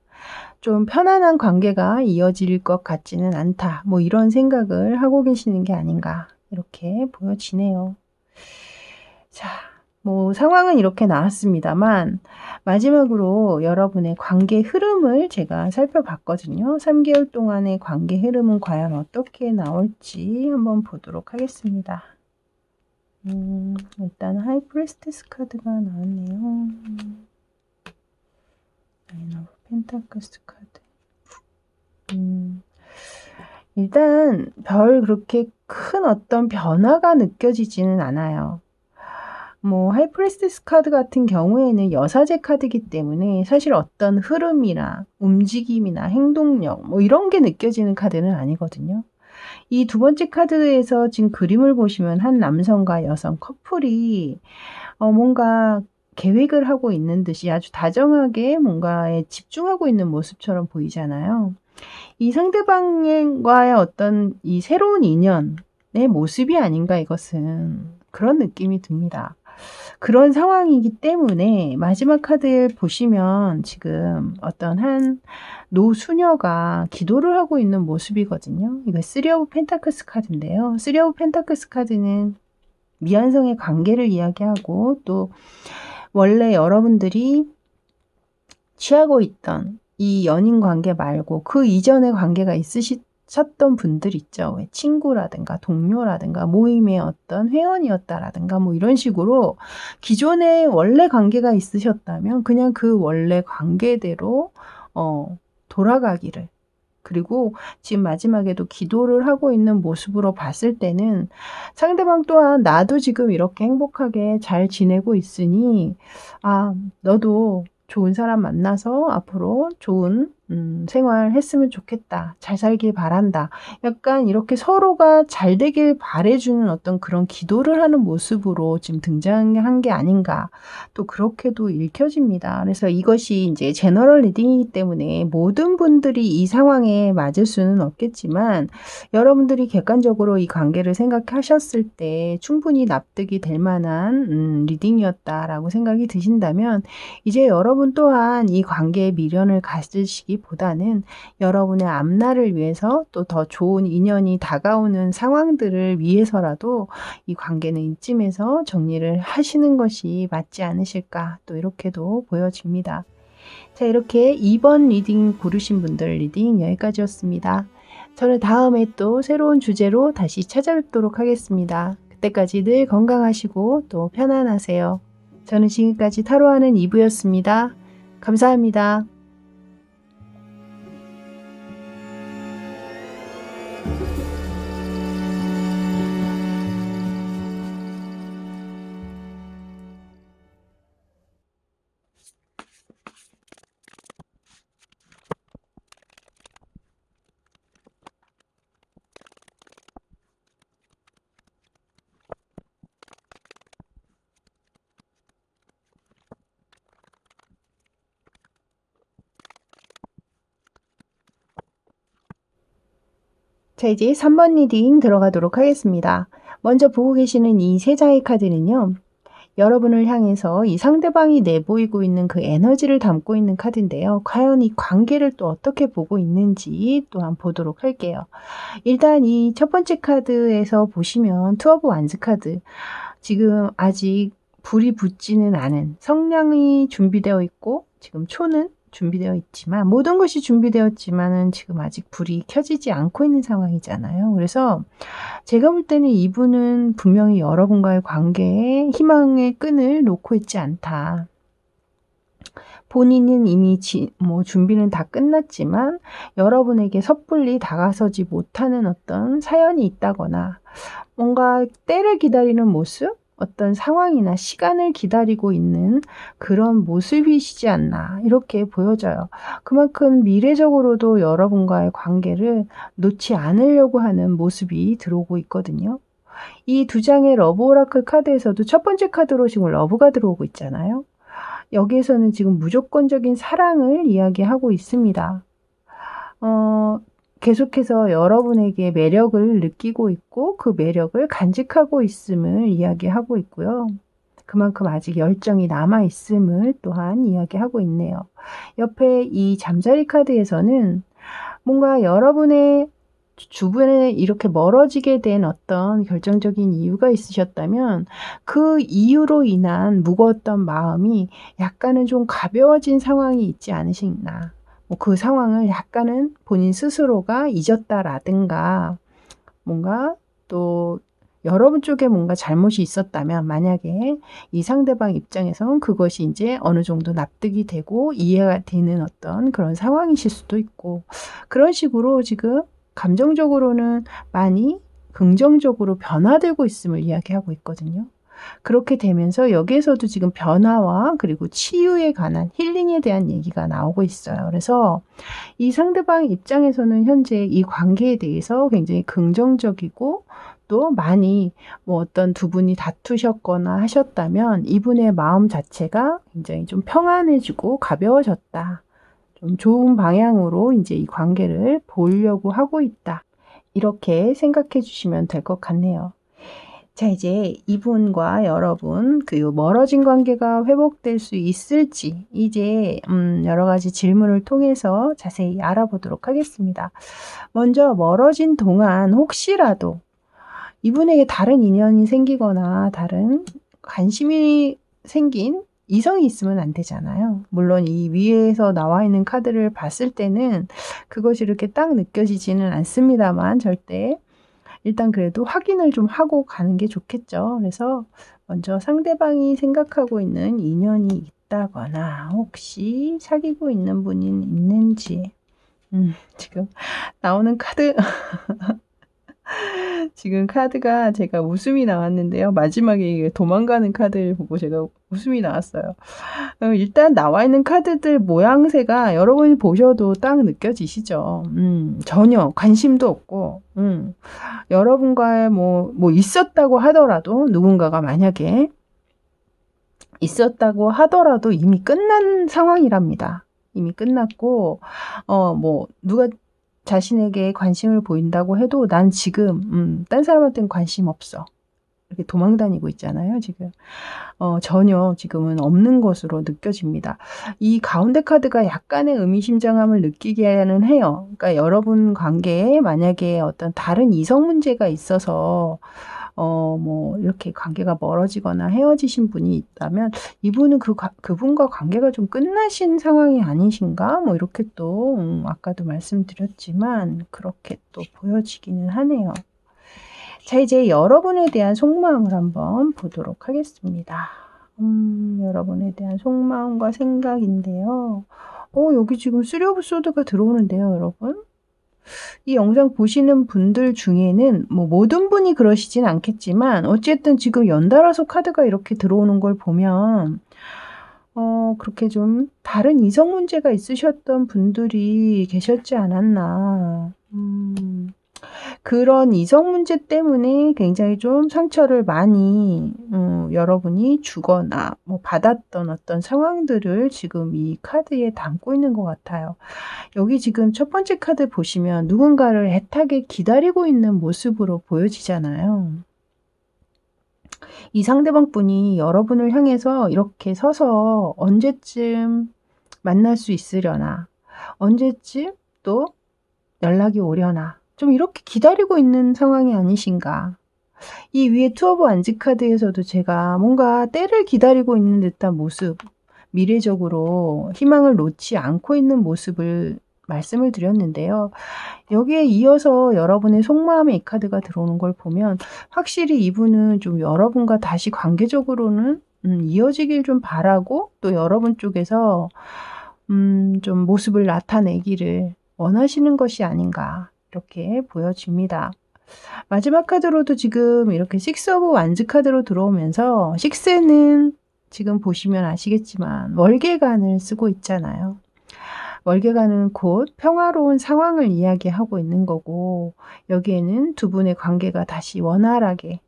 좀 편안한 관계가 이어질 것 같지는 않다. 뭐 이런 생각을 하고 계시는 게 아닌가 이렇게 보여지네요. 자, 뭐 상황은 이렇게 나왔습니다만 마지막으로 여러분의 관계 흐름을 제가 살펴봤거든요. 3개월 동안의 관계 흐름은 과연 어떻게 나올지 한번 보도록 하겠습니다. 일단 하이프리스테스 카드가 나왔네요. 나인 오브 펜타클스 카드. 일단 별 그렇게 큰 어떤 변화가 느껴지지는 않아요. 뭐 하이프리스테스 카드 같은 경우에는 여사제 카드이기 때문에 사실 어떤 흐름이나 움직임이나 행동력 뭐 이런 게 느껴지는 카드는 아니거든요. 이 두 번째 카드에서 지금 그림을 보시면 한 남성과 여성 커플이 뭔가 계획을 하고 있는 듯이 아주 다정하게 뭔가에 집중하고 있는 모습처럼 보이잖아요. 이 상대방과의 어떤 이 새로운 인연의 모습이 아닌가 이것은 그런 느낌이 듭니다. 그런 상황이기 때문에 마지막 카드를 보시면 지금 어떤 한 노수녀가 기도를 하고 있는 모습이거든요. 이거 3 오브 펜타클스 카드인데요. 3 오브 펜타클스 카드는 미완성의 관계를 이야기하고 또 원래 여러분들이 취하고 있던 이 연인 관계 말고 그 이전의 관계가 있으셨던 분들 있죠. 왜 친구라든가 동료라든가 모임의 어떤 회원이었다라든가 뭐 이런 식으로 기존에 원래 관계가 있으셨다면 그냥 그 원래 관계대로 돌아가기를, 그리고 지금 마지막에도 기도를 하고 있는 모습으로 봤을 때는 상대방 또한 나도 지금 이렇게 행복하게 잘 지내고 있으니 너도 좋은 사람 만나서 앞으로 좋은 생활 했으면 좋겠다. 잘 살길 바란다. 약간 이렇게 서로가 잘 되길 바래주는 어떤 그런 기도를 하는 모습으로 지금 등장한 게 아닌가. 또 그렇게도 읽혀집니다. 그래서 이것이 이제 제너럴 리딩이기 때문에 모든 분들이 이 상황에 맞을 수는 없겠지만 여러분들이 객관적으로 이 관계를 생각하셨을 때 충분히 납득이 될 만한 리딩이었다라고 생각이 드신다면 이제 여러분 또한 이 관계에 미련을 가지시기보다는 여러분의 앞날을 위해서 또 더 좋은 인연이 다가오는 상황들을 위해서라도 이 관계는 이쯤에서 정리를 하시는 것이 맞지 않으실까, 또 이렇게도 보여집니다. 자, 이렇게 2번 리딩 고르신 분들 리딩 여기까지였습니다. 저는 다음에 또 새로운 주제로 다시 찾아뵙도록 하겠습니다. 그때까지 늘 건강하시고 또 편안하세요. 저는 지금까지 타로하는 이브였습니다. 감사합니다. 자, 이제 3번 리딩 들어가도록 하겠습니다. 먼저 보고 계시는 이 세 장의 카드는요, 여러분을 향해서 이 상대방이 내보이고 있는 그 에너지를 담고 있는 카드인데요. 과연 이 관계를 또 어떻게 보고 있는지 또한 보도록 할게요. 일단 이 첫 번째 카드에서 보시면 투 오브 완즈 카드. 지금 아직 불이 붙지는 않은 성냥이 준비되어 있고 지금 초는 준비되어 있지만 모든 것이 준비되었지만은 지금 아직 불이 켜지지 않고 있는 상황이잖아요. 그래서 제가 볼 때는 이분은 분명히 여러분과의 관계에 희망의 끈을 놓고 있지 않다. 본인은 이미 준비는 다 끝났지만 여러분에게 섣불리 다가서지 못하는 어떤 사연이 있다거나 뭔가 때를 기다리는 모습? 어떤 상황이나 시간을 기다리고 있는 그런 모습이시지 않나 이렇게 보여져요. 그만큼 미래적으로도 여러분과의 관계를 놓지 않으려고 하는 모습이 들어오고 있거든요. 이 두 장의 러브 오라클 카드에서도 첫 번째 카드로 지금 러브가 들어오고 있잖아요. 여기에서는 지금 무조건적인 사랑을 이야기하고 있습니다. 계속해서 여러분에게 매력을 느끼고 있고 그 매력을 간직하고 있음을 이야기하고 있고요. 그만큼 아직 열정이 남아있음을 또한 이야기하고 있네요. 옆에 이 잠자리 카드에서는 뭔가 여러분의 주변에 이렇게 멀어지게 된 어떤 결정적인 이유가 있으셨다면 그 이유로 인한 무거웠던 마음이 약간은 좀 가벼워진 상황이 있지 않으시나. 그 상황을 약간은 본인 스스로가 잊었다라든가 뭔가 또 여러분 쪽에 뭔가 잘못이 있었다면 만약에 이 상대방 입장에선 그것이 이제 어느 정도 납득이 되고 이해가 되는 어떤 그런 상황이실 수도 있고 그런 식으로 지금 감정적으로는 많이 긍정적으로 변화되고 있음을 이야기하고 있거든요. 그렇게 되면서 여기에서도 지금 변화와 그리고 치유에 관한 힐링에 대한 얘기가 나오고 있어요. 그래서 이 상대방 입장에서는 현재 이 관계에 대해서 굉장히 긍정적이고 또 많이 어떤 두 분이 다투셨거나 하셨다면 이분의 마음 자체가 굉장히 좀 평안해지고 가벼워졌다. 좀 좋은 방향으로 이제 이 관계를 보려고 하고 있다. 이렇게 생각해 주시면 될 것 같네요. 자, 이제 이분과 여러분 그 멀어진 관계가 회복될 수 있을지 이제 여러 가지 질문을 통해서 자세히 알아보도록 하겠습니다. 먼저 멀어진 동안 혹시라도 이분에게 다른 인연이 생기거나 다른 관심이 생긴 이성이 있으면 안 되잖아요. 물론 이 위에서 나와 있는 카드를 봤을 때는 그것이 이렇게 딱 느껴지지는 않습니다만 절대 일단 그래도 확인을 좀 하고 가는 게 좋겠죠. 그래서 먼저 상대방이 생각하고 있는 인연이 있다거나 혹시 사귀고 있는 분이 있는지 지금 나오는 카드 지금 카드가 제가 웃음이 나왔는데요. 마지막에 도망가는 카드를 보고 제가 웃음이 나왔어요. 일단 나와 있는 카드들 모양새가 여러분이 보셔도 딱 느껴지시죠? 전혀 관심도 없고, 여러분과의 뭐 있었다고 하더라도 누군가가 만약에 있었다고 하더라도 이미 끝난 상황이랍니다. 이미 끝났고, 누가 자신에게 관심을 보인다고 해도 난 지금 딴 사람한테는 관심 없어. 이렇게 도망 다니고 있잖아요, 지금. 전혀 지금은 없는 것으로 느껴집니다. 이 가운데 카드가 약간의 의미심장함을 느끼게는 해요. 그러니까 여러분 관계에 만약에 어떤 다른 이성 문제가 있어서 이렇게 관계가 멀어지거나 헤어지신 분이 있다면 이분은 그분과 관계가 좀 끝나신 상황이 아니신가? 이렇게 또 아까도 말씀드렸지만 그렇게 또 보여지기는 하네요. 자, 이제 여러분에 대한 속마음을 한번 보도록 하겠습니다. 여러분에 대한 속마음과 생각인데요. 여기 지금 3 오브 소드가 들어오는데요, 여러분. 이 영상 보시는 분들 중에는 모든 분이 그러시진 않겠지만 어쨌든 지금 연달아서 카드가 이렇게 들어오는 걸 보면 그렇게 좀 다른 이성 문제가 있으셨던 분들이 계셨지 않았나. 그런 이성 문제 때문에 굉장히 좀 상처를 많이 여러분이 주거나 받았던 어떤 상황들을 지금 이 카드에 담고 있는 것 같아요. 여기 지금 첫 번째 카드 보시면 누군가를 애타게 기다리고 있는 모습으로 보여지잖아요. 이 상대방 분이 여러분을 향해서 이렇게 서서 언제쯤 만날 수 있으려나, 언제쯤 또 연락이 오려나, 좀 이렇게 기다리고 있는 상황이 아니신가. 이 위에 투 오브 완즈 카드에서도 제가 뭔가 때를 기다리고 있는 듯한 모습, 미래적으로 희망을 놓지 않고 있는 모습을 말씀을 드렸는데요. 여기에 이어서 여러분의 속마음의 이 카드가 들어오는 걸 보면 확실히 이분은 좀 여러분과 다시 관계적으로는 이어지길 좀 바라고, 또 여러분 쪽에서 좀 모습을 나타내기를 원하시는 것이 아닌가, 이렇게 보여집니다. 마지막 카드로도 지금 이렇게 식스 오브 완즈 카드로 들어오면서, 식스는 지금 보시면 아시겠지만 월계관을 쓰고 있잖아요. 월계관은 곧 평화로운 상황을 이야기하고 있는 거고, 여기에는 두 분의 관계가 다시 원활하게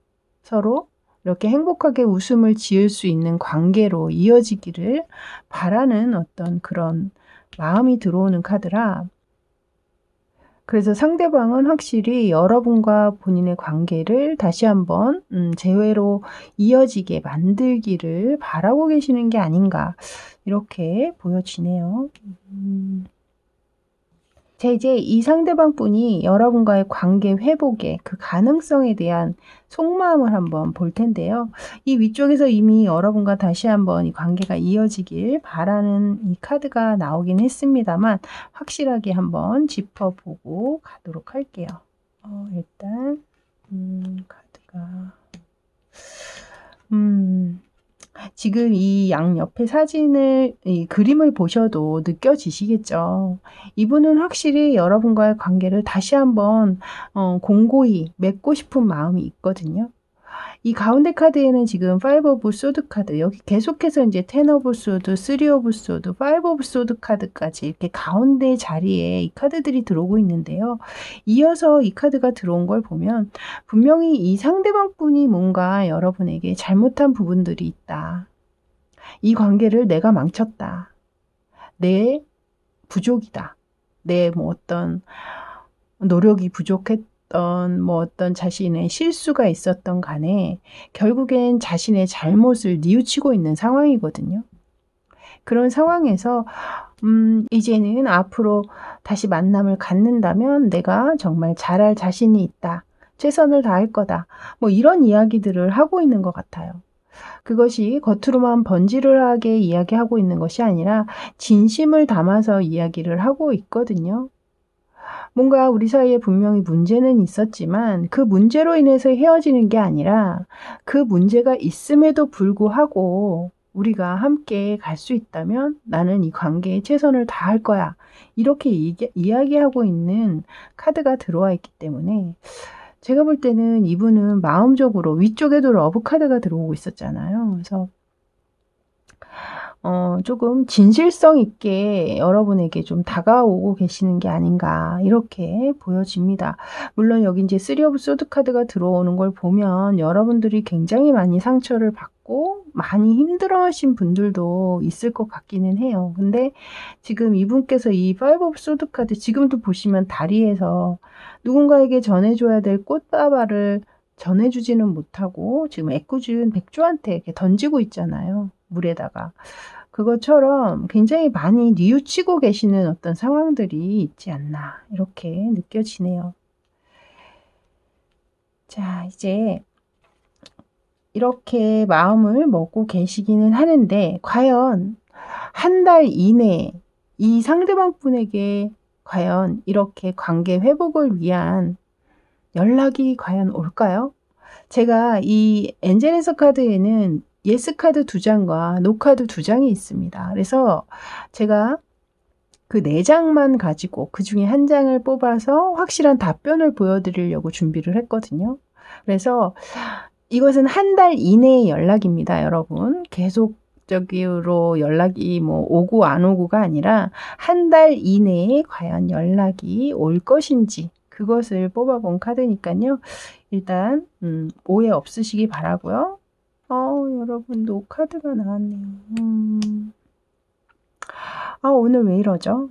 서로 이렇게 행복하게 웃음을 지을 수 있는 관계로 이어지기를 바라는 어떤 그런 마음이 들어오는 카드라, 그래서 상대방은 확실히 여러분과 본인의 관계를 다시 한번 재회로 이어지게 만들기를 바라고 계시는 게 아닌가, 이렇게 보여지네요. 자, 이제 이 상대방 분이 여러분과의 관계 회복의 그 가능성에 대한 속마음을 한번 볼 텐데요. 이 위쪽에서 이미 여러분과 다시 한번 이 관계가 이어지길 바라는 이 카드가 나오긴 했습니다만, 확실하게 한번 짚어보고 가도록 할게요. 일단 카드가 지금 이 양옆에 사진을, 이 그림을 보셔도 느껴지시겠죠. 이분은 확실히 여러분과의 관계를 다시 한번 공고히 맺고 싶은 마음이 있거든요. 이 가운데 카드에는 지금 5 오브 소드 카드, 여기 계속해서 이제 10 오브 소드, 3 오브 소드, 5 오브 소드 카드까지 이렇게 가운데 자리에 이 카드들이 들어오고 있는데요. 이어서 이 카드가 들어온 걸 보면 분명히 이 상대방 분이 뭔가 여러분에게 잘못한 부분들이 있다. 이 관계를 내가 망쳤다. 내 부족이다. 내 뭐 어떤 노력이 부족했던, 뭐 어떤 자신의 실수가 있었던 간에 결국엔 자신의 잘못을 뉘우치고 있는 상황이거든요. 그런 상황에서 이제는 앞으로 다시 만남을 갖는다면 내가 정말 잘할 자신이 있다. 최선을 다할 거다. 뭐 이런 이야기들을 하고 있는 것 같아요. 그것이 겉으로만 번지르르하게 이야기하고 있는 것이 아니라 진심을 담아서 이야기를 하고 있거든요. 뭔가 우리 사이에 분명히 문제는 있었지만 그 문제로 인해서 헤어지는 게 아니라, 그 문제가 있음에도 불구하고 우리가 함께 갈 수 있다면 나는 이 관계에 최선을 다할 거야, 이렇게 이야기하고 있는 카드가 들어와 있기 때문에, 제가 볼 때는 이분은 마음적으로, 위쪽에도 러브 카드가 들어오고 있었잖아요. 그래서 조금 진실성 있게 여러분에게 좀 다가오고 계시는 게 아닌가, 이렇게 보여집니다. 물론 여기 이제 3 오브 소드 카드가 들어오는 걸 보면 여러분들이 굉장히 많이 상처를 받고 많이 힘들어하신 분들도 있을 것 같기는 해요. 근데 지금 이분께서 이 5 오브 소드 카드, 지금도 보시면 다리에서 누군가에게 전해줘야 될 꽃다발을 전해주지는 못하고 지금 애꿎은 백조한테 이렇게 던지고 있잖아요, 물에다가. 그것처럼 굉장히 많이 뉘우치고 계시는 어떤 상황들이 있지 않나, 이렇게 느껴지네요. 자, 이제 이렇게 마음을 먹고 계시기는 하는데, 과연 한 달 이내에 이 상대방 분에게 과연 이렇게 관계 회복을 위한 연락이 과연 올까요? 제가 이 엔젤에서 카드에는 예스 카드 2장과 노 카드 2장이 있습니다. 그래서 제가 그 4장만 가지고 그 중에 한 장을 뽑아서 확실한 답변을 보여드리려고 준비를 했거든요. 그래서 이것은 한 달 이내의 연락입니다, 여러분. 계속적으로 연락이 뭐 오고 안 오고가 아니라 한 달 이내에 과연 연락이 올 것인지, 그것을 뽑아본 카드니까요. 일단 오해 없으시기 바라고요. 여러분 노 카드가 나왔네요. 오늘 왜 이러죠?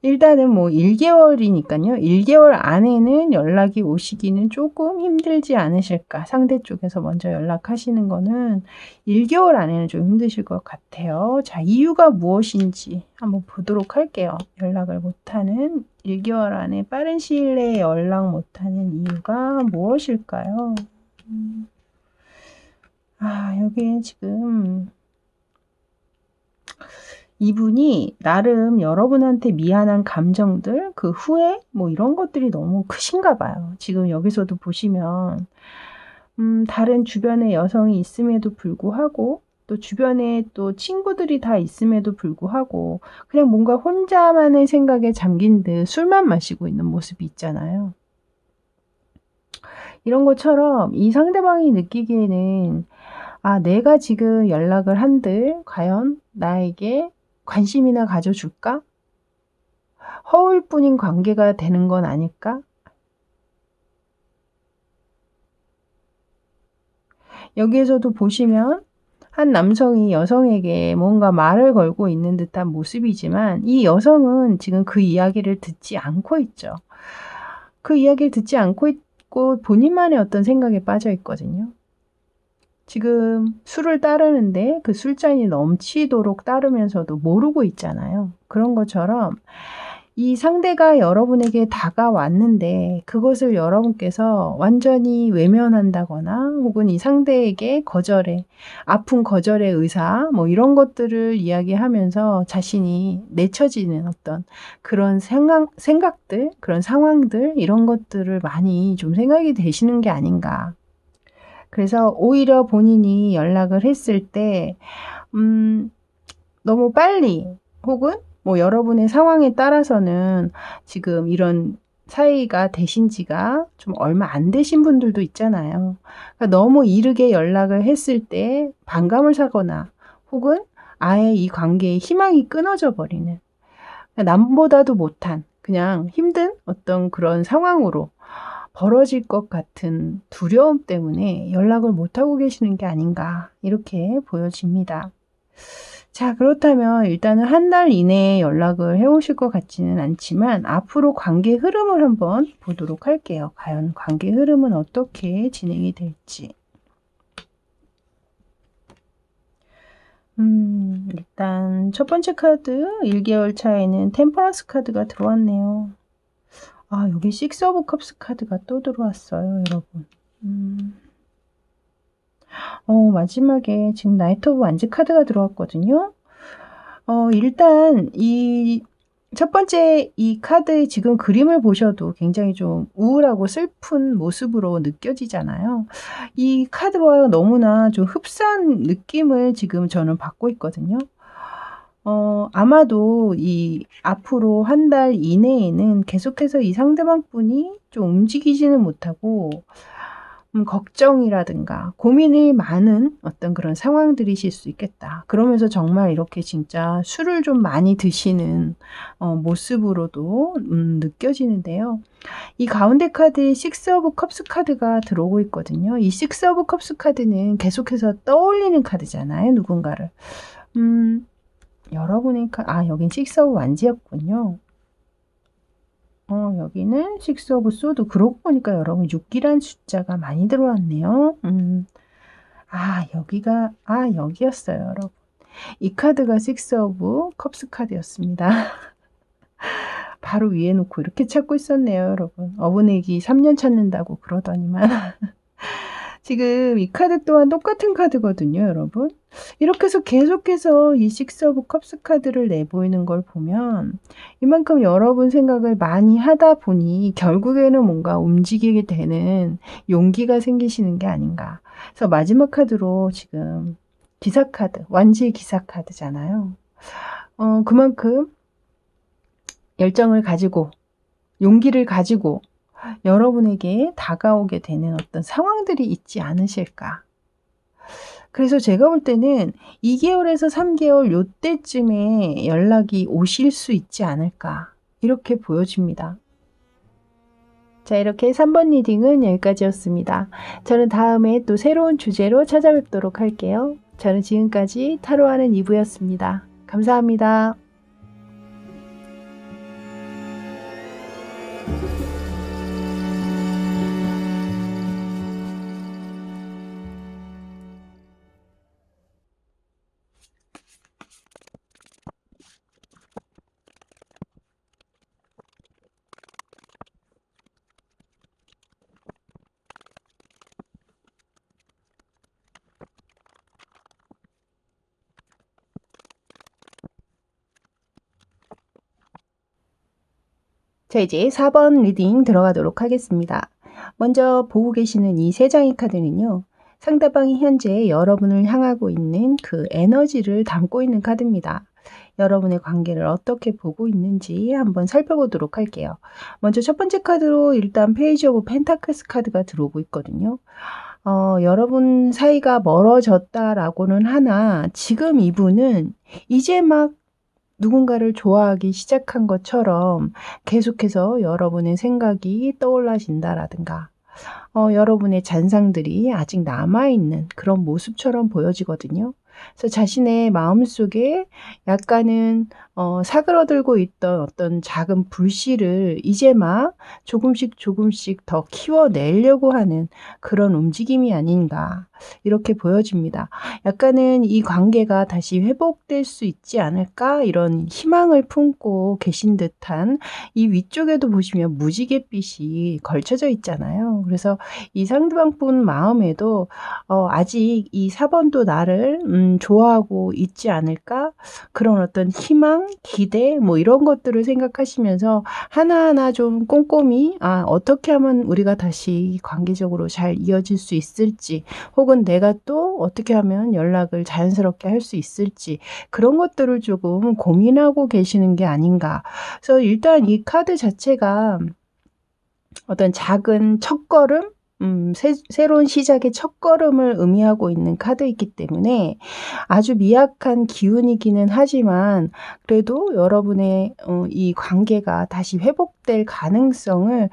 일단은 뭐 1개월이니까요. 1개월 안에는 연락이 오시기는 조금 힘들지 않으실까. 상대 쪽에서 먼저 연락하시는 거는 1개월 안에는 좀 힘드실 것 같아요. 자, 이유가 무엇인지 한번 보도록 할게요. 연락을 못하는 1개월 안에 빠른 시일 내에 연락 못하는 이유가 무엇일까요? 여기 지금 이분이 나름 여러분한테 미안한 감정들, 그 후회 뭐 이런 것들이 너무 크신가 봐요. 지금 여기서도 보시면 다른 주변에 여성이 있음에도 불구하고 또 주변에 또 친구들이 다 있음에도 불구하고 그냥 뭔가 혼자만의 생각에 잠긴 듯 술만 마시고 있는 모습이 있잖아요. 이런 것처럼 이 상대방이 느끼기에는 내가 지금 연락을 한들 과연 나에게 관심이나 가져줄까? 허울뿐인 관계가 되는 건 아닐까? 여기에서도 보시면 한 남성이 여성에게 뭔가 말을 걸고 있는 듯한 모습이지만 이 여성은 지금 그 이야기를 듣지 않고 있죠. 그 이야기를 듣지 않고 있고 본인만의 어떤 생각에 빠져 있거든요. 지금 술을 따르는데 그 술잔이 넘치도록 따르면서도 모르고 있잖아요. 그런 것처럼 이 상대가 여러분에게 다가왔는데 그것을 여러분께서 완전히 외면한다거나 혹은 이 상대에게 아픈 거절의 의사 뭐 이런 것들을 이야기하면서 자신이 내쳐지는 어떤 그런 생각들, 그런 상황들 이런 것들을 많이 좀 생각이 되시는 게 아닌가. 그래서 오히려 본인이 연락을 했을 때 너무 빨리 혹은 뭐 여러분의 상황에 따라서는 지금 이런 사이가 되신 지가 좀 얼마 안 되신 분들도 있잖아요. 그러니까 너무 이르게 연락을 했을 때 반감을 사거나 혹은 아예 이 관계의 희망이 끊어져 버리는 남보다도 못한 그냥 힘든 어떤 그런 상황으로 벌어질 것 같은 두려움 때문에 연락을 못하고 계시는 게 아닌가 이렇게 보여집니다. 자, 그렇다면 일단은 한 달 이내에 연락을 해오실 것 같지는 않지만 앞으로 관계 흐름을 한번 보도록 할게요. 과연 관계 흐름은 어떻게 진행이 될지. 일단 첫 번째 카드 1개월 차에는 템퍼런스 카드가 들어왔네요. 여기 식스 오브 컵스 카드가 또 들어왔어요, 여러분. 마지막에 지금 나이트 오브 완즈 카드가 들어왔거든요. 일단 이 첫 번째 이 카드의 지금 그림을 보셔도 굉장히 좀 우울하고 슬픈 모습으로 느껴지잖아요. 이 카드와 너무나 좀 흡사한 느낌을 지금 저는 받고 있거든요. 아마도 이 앞으로 한 달 이내에는 계속해서 이 상대방 분이 좀 움직이지는 못하고 걱정이라든가 고민이 많은 어떤 그런 상황들이실 수 있겠다. 그러면서 정말 이렇게 진짜 술을 좀 많이 드시는 모습으로도 느껴지는데요. 이 가운데 카드에 식스 오브 컵스 카드가 들어오고 있거든요. 이 식스 오브 컵스 카드는 계속해서 떠올리는 카드잖아요, 누군가를. 여러분의 여긴 식스 오브 완즈였군요. 여기는 식스 오브 소드. 그러고 보니까 여러분 6이란 숫자가 많이 들어왔네요. 여기였어요, 여러분. 이 카드가 식스 오브 컵스 카드였습니다. 바로 위에 놓고 이렇게 찾고 있었네요, 여러분. 어부내기 3년 찾는다고 그러더니만. 지금 이 카드 또한 똑같은 카드거든요, 여러분. 이렇게 해서 계속해서 이 식스 오브 컵스 카드를 내보이는 걸 보면 이만큼 여러분 생각을 많이 하다 보니 결국에는 뭔가 움직이게 되는 용기가 생기시는 게 아닌가. 그래서 마지막 카드로 지금 기사 카드, 완지의 기사 카드잖아요. 그만큼 열정을 가지고 용기를 가지고 여러분에게 다가오게 되는 어떤 상황들이 있지 않으실까. 그래서 제가 볼 때는 2개월에서 3개월 요때쯤에 연락이 오실 수 있지 않을까 이렇게 보여집니다. 자, 이렇게 3번 리딩은 여기까지였습니다. 저는 다음에 또 새로운 주제로 찾아뵙도록 할게요. 저는 지금까지 타로하는 이브였습니다. 감사합니다. 자, 이제 4번 리딩 들어가도록 하겠습니다. 먼저 보고 계시는 이 세 장의 카드는요. 상대방이 현재 여러분을 향하고 있는 그 에너지를 담고 있는 카드입니다. 여러분의 관계를 어떻게 보고 있는지 한번 살펴보도록 할게요. 먼저 첫 번째 카드로 일단 페이지 오브 펜타클스 카드가 들어오고 있거든요. 여러분 사이가 멀어졌다라고는 하나 지금 이분은 이제 막 누군가를 좋아하기 시작한 것처럼 계속해서 여러분의 생각이 떠올라진다라든가 여러분의 잔상들이 아직 남아있는 그런 모습처럼 보여지거든요. 그래서 자신의 마음속에 약간은 사그러들고 있던 어떤 작은 불씨를 이제 막 조금씩 더 키워내려고 하는 그런 움직임이 아닌가 이렇게 보여집니다. 약간은 이 관계가 다시 회복될 수 있지 않을까 이런 희망을 품고 계신 듯한 이 위쪽에도 보시면 무지갯빛이 걸쳐져 있잖아요. 그래서 이 상대방 분 마음에도 아직 이 4번도 나를 좋아하고 있지 않을까? 그런 어떤 희망, 기대 뭐 이런 것들을 생각하시면서 하나하나 좀 꼼꼼히 어떻게 하면 우리가 다시 관계적으로 잘 이어질 수 있을지 혹은 내가 또 어떻게 하면 연락을 자연스럽게 할 수 있을지 그런 것들을 조금 고민하고 계시는 게 아닌가. 그래서 일단 이 카드 자체가 어떤 작은 첫걸음 새로운 시작의 첫걸음을 의미하고 있는 카드이기 때문에 아주 미약한 기운이기는 하지만 그래도 여러분의 이 관계가 다시 회복될 가능성을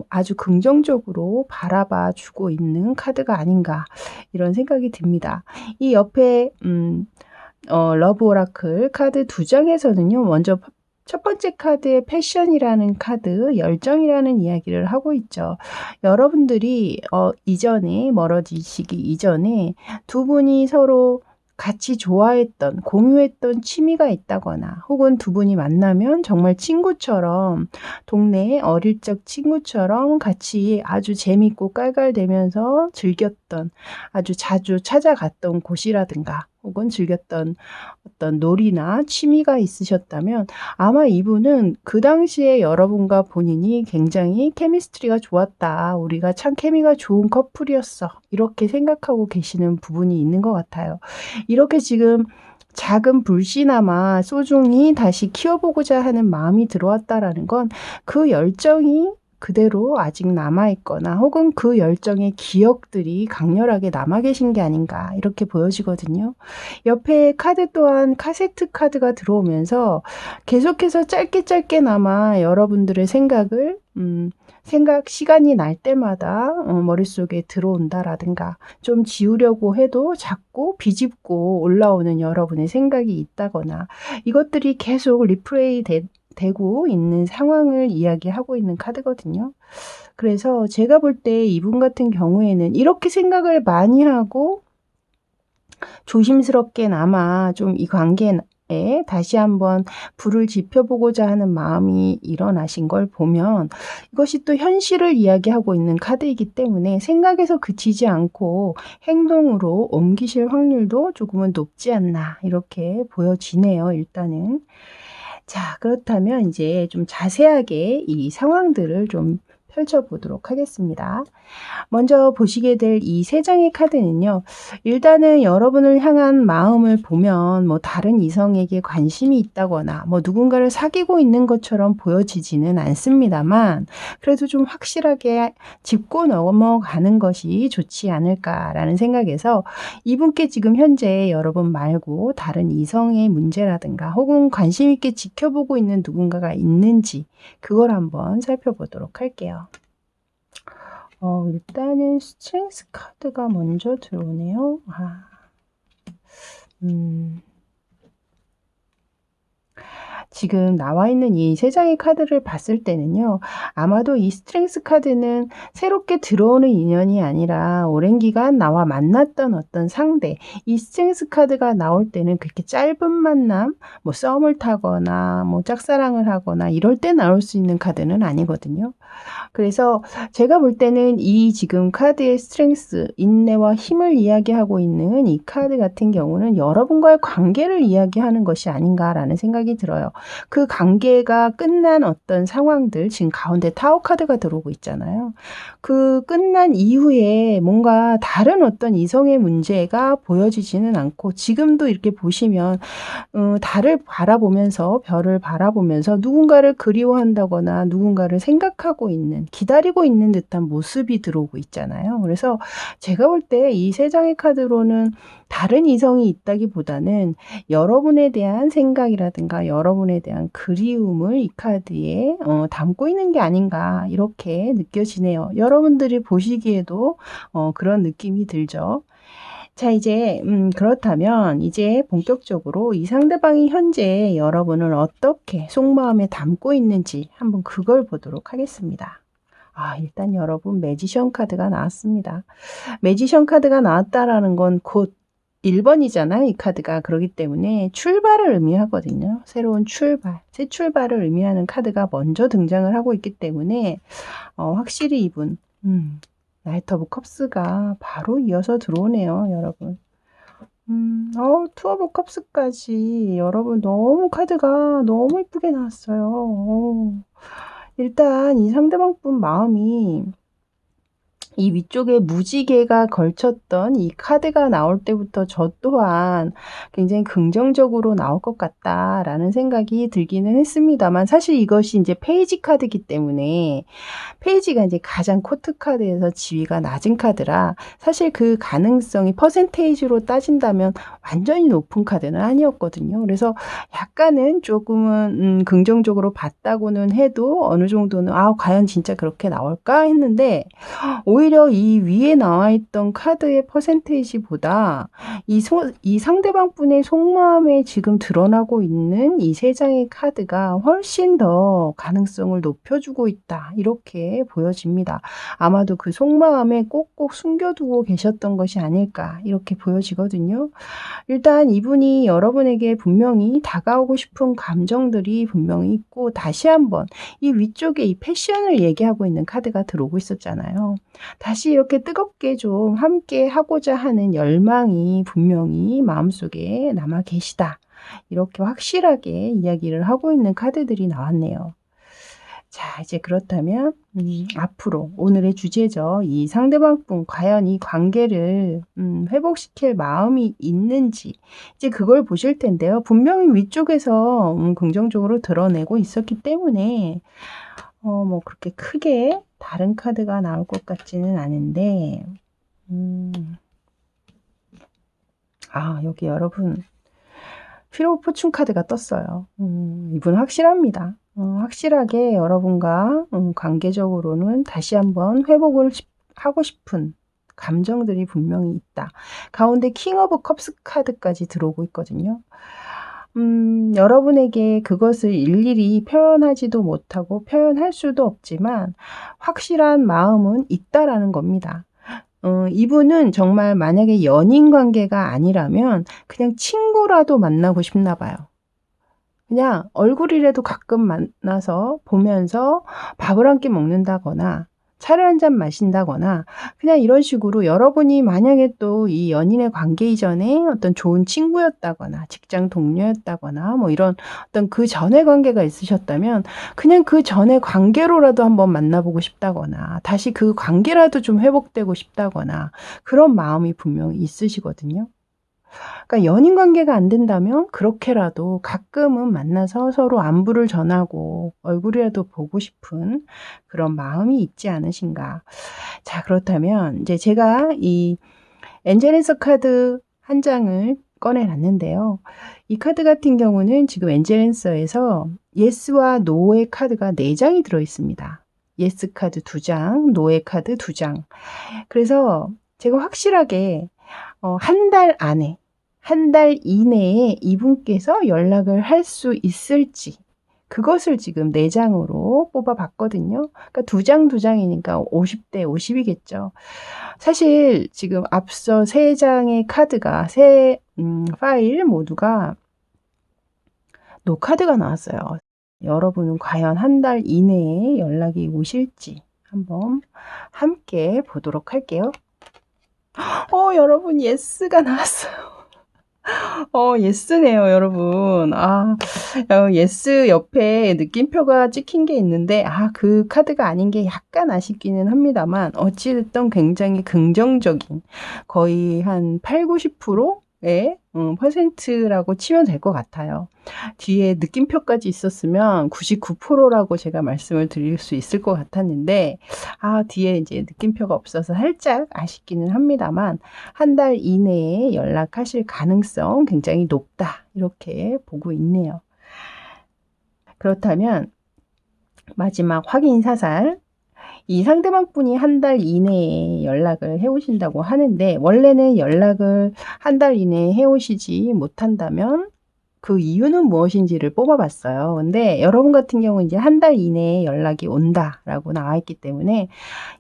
아주 긍정적으로 바라봐 주고 있는 카드가 아닌가 이런 생각이 듭니다. 이 옆에 러브 오라클 카드 2장에서는요. 먼저 첫 번째 카드의 패션이라는 카드, 열정이라는 이야기를 하고 있죠. 여러분들이 이전에 멀어지시기 이전에 두 분이 서로 같이 좋아했던, 공유했던 취미가 있다거나 혹은 두 분이 만나면 정말 친구처럼 동네 어릴 적 친구처럼 같이 아주 재밌고 깔깔대면서 즐겼던 아주 자주 찾아갔던 곳이라든가 혹은 즐겼던 어떤 놀이나 취미가 있으셨다면 아마 이분은 그 당시에 여러분과 본인이 굉장히 케미스트리가 좋았다. 우리가 참 케미가 좋은 커플이었어. 이렇게 생각하고 계시는 부분이 있는 것 같아요. 이렇게 지금 작은 불씨나마 소중히 다시 키워보고자 하는 마음이 들어왔다라는 건 그 열정이 그대로 아직 남아있거나 혹은 그 열정의 기억들이 강렬하게 남아 계신 게 아닌가 이렇게 보여지거든요. 옆에 카드 또한 카세트 카드가 들어오면서 계속해서 짧게나마 여러분들의 생각을 시간이 날 때마다 머릿속에 들어온다라든가 좀 지우려고 해도 자꾸 비집고 올라오는 여러분의 생각이 있다거나 이것들이 계속 리플레이 되고 있는 상황을 이야기하고 있는 카드거든요. 그래서 제가 볼 때 이분 같은 경우에는 이렇게 생각을 많이 하고 조심스럽게나마 좀 이 관계에 다시 한번 불을 지펴보고자 하는 마음이 일어나신 걸 보면 이것이 또 현실을 이야기하고 있는 카드이기 때문에 생각에서 그치지 않고 행동으로 옮기실 확률도 조금은 높지 않나 이렇게 보여지네요. 일단은. 자, 그렇다면 이제 좀 자세하게 이 상황들을 좀 펼쳐보도록 하겠습니다. 먼저 보시게 될 이 세 장의 카드는요. 일단은 여러분을 향한 마음을 보면 뭐 다른 이성에게 관심이 있다거나 뭐 누군가를 사귀고 있는 것처럼 보여지지는 않습니다만 그래도 좀 확실하게 짚고 넘어가는 것이 좋지 않을까라는 생각에서 이분께 지금 현재 여러분 말고 다른 이성의 문제라든가 혹은 관심 있게 지켜보고 있는 누군가가 있는지 그걸 한번 살펴보도록 할게요. 일단은 스트렝스 카드가 먼저 들어오네요. 지금 나와 있는 이 세 장의 카드를 봤을 때는요. 아마도 이 스트렝스 카드는 새롭게 들어오는 인연이 아니라 오랜 기간 나와 만났던 어떤 상대, 이 스트렝스 카드가 나올 때는 그렇게 짧은 만남, 뭐 썸을 타거나 뭐 짝사랑을 하거나 이럴 때 나올 수 있는 카드는 아니거든요. 그래서 제가 볼 때는 이 지금 카드의 스트렝스, 인내와 힘을 이야기하고 있는 이 카드 같은 경우는 여러분과의 관계를 이야기하는 것이 아닌가라는 생각이 들어요. 그 관계가 끝난 어떤 상황들, 지금 가운데 타워 카드가 들어오고 있잖아요. 그 끝난 이후에 뭔가 다른 어떤 이성의 문제가 보여지지는 않고, 지금도 이렇게 보시면 달을 바라보면서, 별을 바라보면서 누군가를 그리워한다거나 누군가를 생각하고 있는, 기다리고 있는 듯한 모습이 들어오고 있잖아요. 그래서 제가 볼 때 이 세 장의 카드로는 다른 이성이 있다기보다는 여러분에 대한 생각이라든가 여러분에 대한 그리움을 이 카드에 담고 있는 게 아닌가, 이렇게 느껴지네요. 여러분들이 보시기에도 그런 느낌이 들죠. 자, 이제 그렇다면 이제 본격적으로 이 상대방이 현재 여러분을 어떻게 속마음에 담고 있는지 한번 그걸 보도록 하겠습니다. 일단 여러분, 매지션 카드가 나왔습니다. 매지션 카드가 나왔다라는 건 곧 1번이잖아요, 이 카드가. 그렇기 때문에 출발을 의미하거든요. 새로운 출발, 새 출발을 의미하는 카드가 먼저 등장을 하고 있기 때문에 확실히 이분 나이트 오브 컵스가 바로 이어서 들어오네요, 여러분. 투 오브 컵스까지. 여러분, 너무 카드가 너무 이쁘게 나왔어요. 일단 이 상대방 분 마음이, 이 위쪽에 무지개가 걸쳤던 이 카드가 나올 때부터 저 또한 굉장히 긍정적으로 나올 것 같다라는 생각이 들기는 했습니다만, 사실 이것이 이제 페이지 카드이기 때문에, 페이지가 이제 가장 코트 카드에서 지위가 낮은 카드라 사실 그 가능성이 퍼센테이지로 따진다면 완전히 높은 카드는 아니었거든요. 그래서 약간은 조금은 긍정적으로 봤다고는 해도 어느 정도는 과연 진짜 그렇게 나올까 했는데, 오히려 이 위에 나와 있던 카드의 퍼센테이지보다 이 상대방 분의 속마음에 지금 드러나고 있는 이 세 장의 카드가 훨씬 더 가능성을 높여주고 있다, 이렇게 보여집니다. 아마도 그 속마음에 꼭꼭 숨겨두고 계셨던 것이 아닐까, 이렇게 보여지거든요. 일단 이분이 여러분에게 분명히 다가오고 싶은 감정들이 분명히 있고, 다시 한번 이 위쪽에 이 패션을 얘기하고 있는 카드가 들어오고 있었잖아요. 다시 이렇게 뜨겁게 좀 함께 하고자 하는 열망이 분명히 마음속에 남아 계시다, 이렇게 확실하게 이야기를 하고 있는 카드들이 나왔네요. 자, 이제 그렇다면 앞으로 오늘의 주제죠. 이 상대방 분 과연 이 관계를 회복시킬 마음이 있는지, 이제 그걸 보실 텐데요. 분명히 위쪽에서 긍정적으로 드러내고 있었기 때문에 뭐 그렇게 크게 다른 카드가 나올 것 같지는 않은데, 여기 여러분 휠 오브 포춘 카드가 떴어요. 이분 확실합니다. 확실하게 여러분과 관계적으로는 다시 한번 회복을 하고 싶은 감정들이 분명히 있다. 가운데 킹 오브 컵스 카드까지 들어오고 있거든요. 여러분에게 그것을 일일이 표현하지도 못하고 표현할 수도 없지만 확실한 마음은 있다라는 겁니다. 이분은 정말 만약에 연인 관계가 아니라면 그냥 친구라도 만나고 싶나 봐요. 그냥 얼굴이라도 가끔 만나서 보면서 밥을 한 끼 먹는다거나 차를 한 잔 마신다거나, 그냥 이런 식으로 여러분이 만약에 또 이 연인의 관계 이전에 어떤 좋은 친구였다거나 직장 동료였다거나 뭐 이런 어떤 그 전의 관계가 있으셨다면 그냥 그 전의 관계로라도 한번 만나보고 싶다거나 다시 그 관계라도 좀 회복되고 싶다거나, 그런 마음이 분명히 있으시거든요. 그러니까 연인 관계가 안 된다면 그렇게라도 가끔은 만나서 서로 안부를 전하고 얼굴이라도 보고 싶은 그런 마음이 있지 않으신가. 자, 그렇다면 이제 제가 이 엔젤앤서 카드 한 장을 꺼내놨는데요. 이 카드 같은 경우는 지금 엔젤앤서에서 예스와 노의 카드가 4장이 들어있습니다. 예스 카드 2장, 노의 카드 2장. 그래서 제가 확실하게 한 달 안에, 한 달 이내에 이분께서 연락을 할 수 있을지, 그것을 지금 4장으로 뽑아봤거든요. 그러니까 2장 2장이니까 50대 50이겠죠. 사실 지금 앞서 3장의 카드가, 세 파일 모두가 노카드가 나왔어요. 여러분은 과연 한 달 이내에 연락이 오실지 한번 함께 보도록 할게요. 여러분, 예스가 나왔어요. 예스네요, 여러분. 예스 옆에 느낌표가 찍힌 게 있는데, 그 카드가 아닌 게 약간 아쉽기는 합니다만, 어찌됐든 굉장히 긍정적인, 거의 한 8, 90%의 퍼센트라고 치면 될 것 같아요. 뒤에 느낌표까지 있었으면 99%라고 제가 말씀을 드릴 수 있을 것 같았는데, 뒤에 이제 느낌표가 없어서 살짝 아쉽기는 합니다만, 한 달 이내에 연락하실 가능성 굉장히 높다. 이렇게 보고 있네요. 그렇다면, 마지막 확인 사살. 이 상대방 분이 한 달 이내에 연락을 해오신다고 하는데, 원래는 연락을 한 달 이내에 해오시지 못한다면, 그 이유는 무엇인지를 뽑아봤어요. 근데 여러분 같은 경우는 이제 한 달 이내에 연락이 온다라고 나와 있기 때문에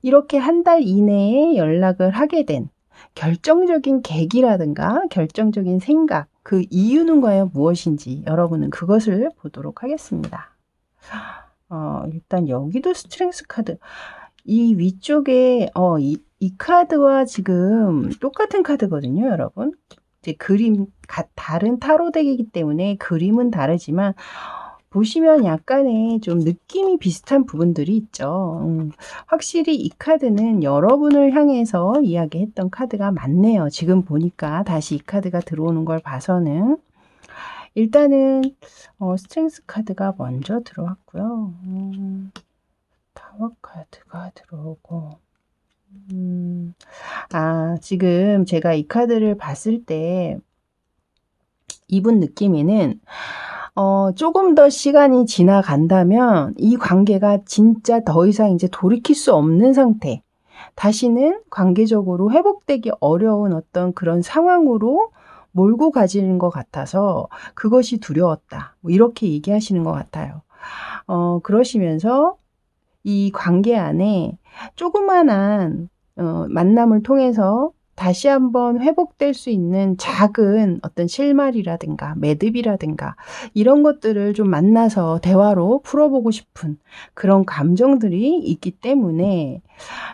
이렇게 한 달 이내에 연락을 하게 된 결정적인 계기라든가 결정적인 생각, 그 이유는 과연 무엇인지 여러분은 그것을 보도록 하겠습니다. 일단 여기도 스트렝스 카드. 이 위쪽에 이 카드와 지금 똑같은 카드거든요, 여러분. 이제 그림 다른 타로 덱이기 때문에 그림은 다르지만 보시면 약간의 좀 느낌이 비슷한 부분들이 있죠. 확실히 이 카드는 여러분을 향해서 이야기했던 카드가 맞네요. 지금 보니까 다시 이 카드가 들어오는 걸 봐서는 일단은 스트렝스 카드가 먼저 들어왔고요. 타워 카드가 들어오고 지금 제가 이 카드를 봤을 때 이분 느낌에는 조금 더 시간이 지나간다면 이 관계가 진짜 더 이상 이제 돌이킬 수 없는 상태, 다시는 관계적으로 회복되기 어려운 어떤 그런 상황으로 몰고 가지는 것 같아서 그것이 두려웠다. 뭐 이렇게 얘기하시는 것 같아요. 그러시면서 이 관계 안에 조그만한 만남을 통해서 다시 한번 회복될 수 있는 작은 어떤 실마리라든가 매듭이라든가 이런 것들을 좀 만나서 대화로 풀어보고 싶은 그런 감정들이 있기 때문에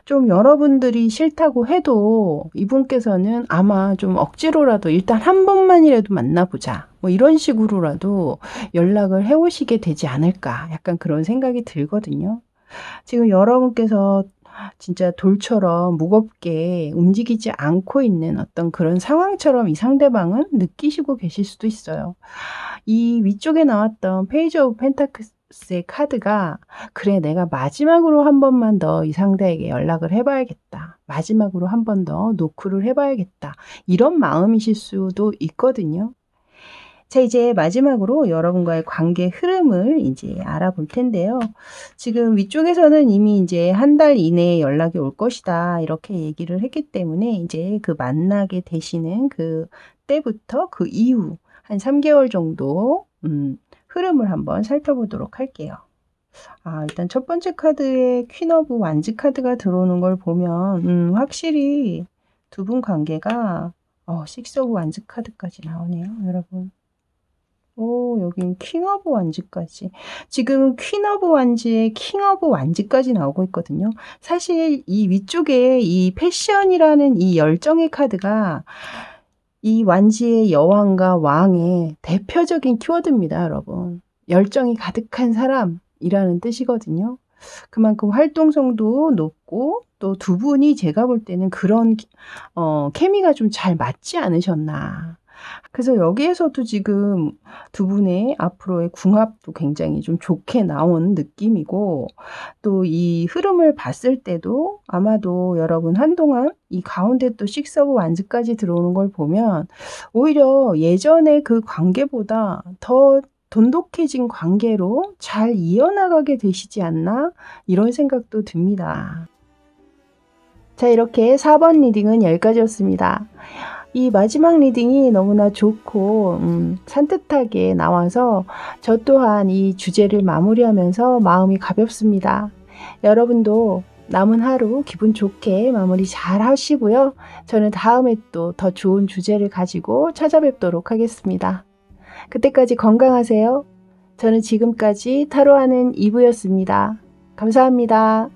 좀 여러분들이 싫다고 해도 이분께서는 아마 좀 억지로라도 일단 한 번만이라도 만나보자, 뭐 이런 식으로라도 연락을 해오시게 되지 않을까, 약간 그런 생각이 들거든요. 지금 여러분께서 진짜 돌처럼 무겁게 움직이지 않고 있는 어떤 그런 상황처럼 이 상대방은 느끼시고 계실 수도 있어요. 이 위쪽에 나왔던 페이지 오브 펜타클스의 카드가, 그래, 내가 마지막으로 한 번만 더 이 상대에게 연락을 해봐야겠다, 마지막으로 한 번 더 노크를 해봐야겠다, 이런 마음이실 수도 있거든요. 자, 이제 마지막으로 여러분과의 관계 흐름을 이제 알아볼 텐데요. 지금 위쪽에서는 이미 이제 한 달 이내에 연락이 올 것이다, 이렇게 얘기를 했기 때문에 이제 그 만나게 되시는 그 때부터 그 이후 한 3개월 정도 흐름을 한번 살펴보도록 할게요. 일단 첫 번째 카드에 퀸 오브 완즈 카드가 들어오는 걸 보면 확실히 두 분 관계가 식스 오브 완즈 카드까지 나오네요, 여러분. 여긴 킹 오브 완즈까지. 지금 퀸 오브 완즈에 킹 오브 완즈까지 나오고 있거든요. 사실 이 위쪽에 이 패션이라는 이 열정의 카드가 이 완즈의 여왕과 왕의 대표적인 키워드입니다, 여러분. 열정이 가득한 사람이라는 뜻이거든요. 그만큼 활동성도 높고 또 두 분이 제가 볼 때는 그런 케미가 좀 잘 맞지 않으셨나. 그래서 여기에서도 지금 두 분의 앞으로의 궁합도 굉장히 좀 좋게 나온 느낌이고, 또 이 흐름을 봤을 때도 아마도 여러분 한동안 이 가운데 또 식스 오브 완즈까지 들어오는 걸 보면 오히려 예전의 그 관계보다 더 돈독해진 관계로 잘 이어나가게 되시지 않나, 이런 생각도 듭니다. 자, 이렇게 4번 리딩은 여기까지였습니다. 이 마지막 리딩이 너무나 좋고 산뜻하게 나와서 저 또한 이 주제를 마무리하면서 마음이 가볍습니다. 여러분도 남은 하루 기분 좋게 마무리 잘 하시고요. 저는 다음에 또 더 좋은 주제를 가지고 찾아뵙도록 하겠습니다. 그때까지 건강하세요. 저는 지금까지 타로하는 이브였습니다. 감사합니다.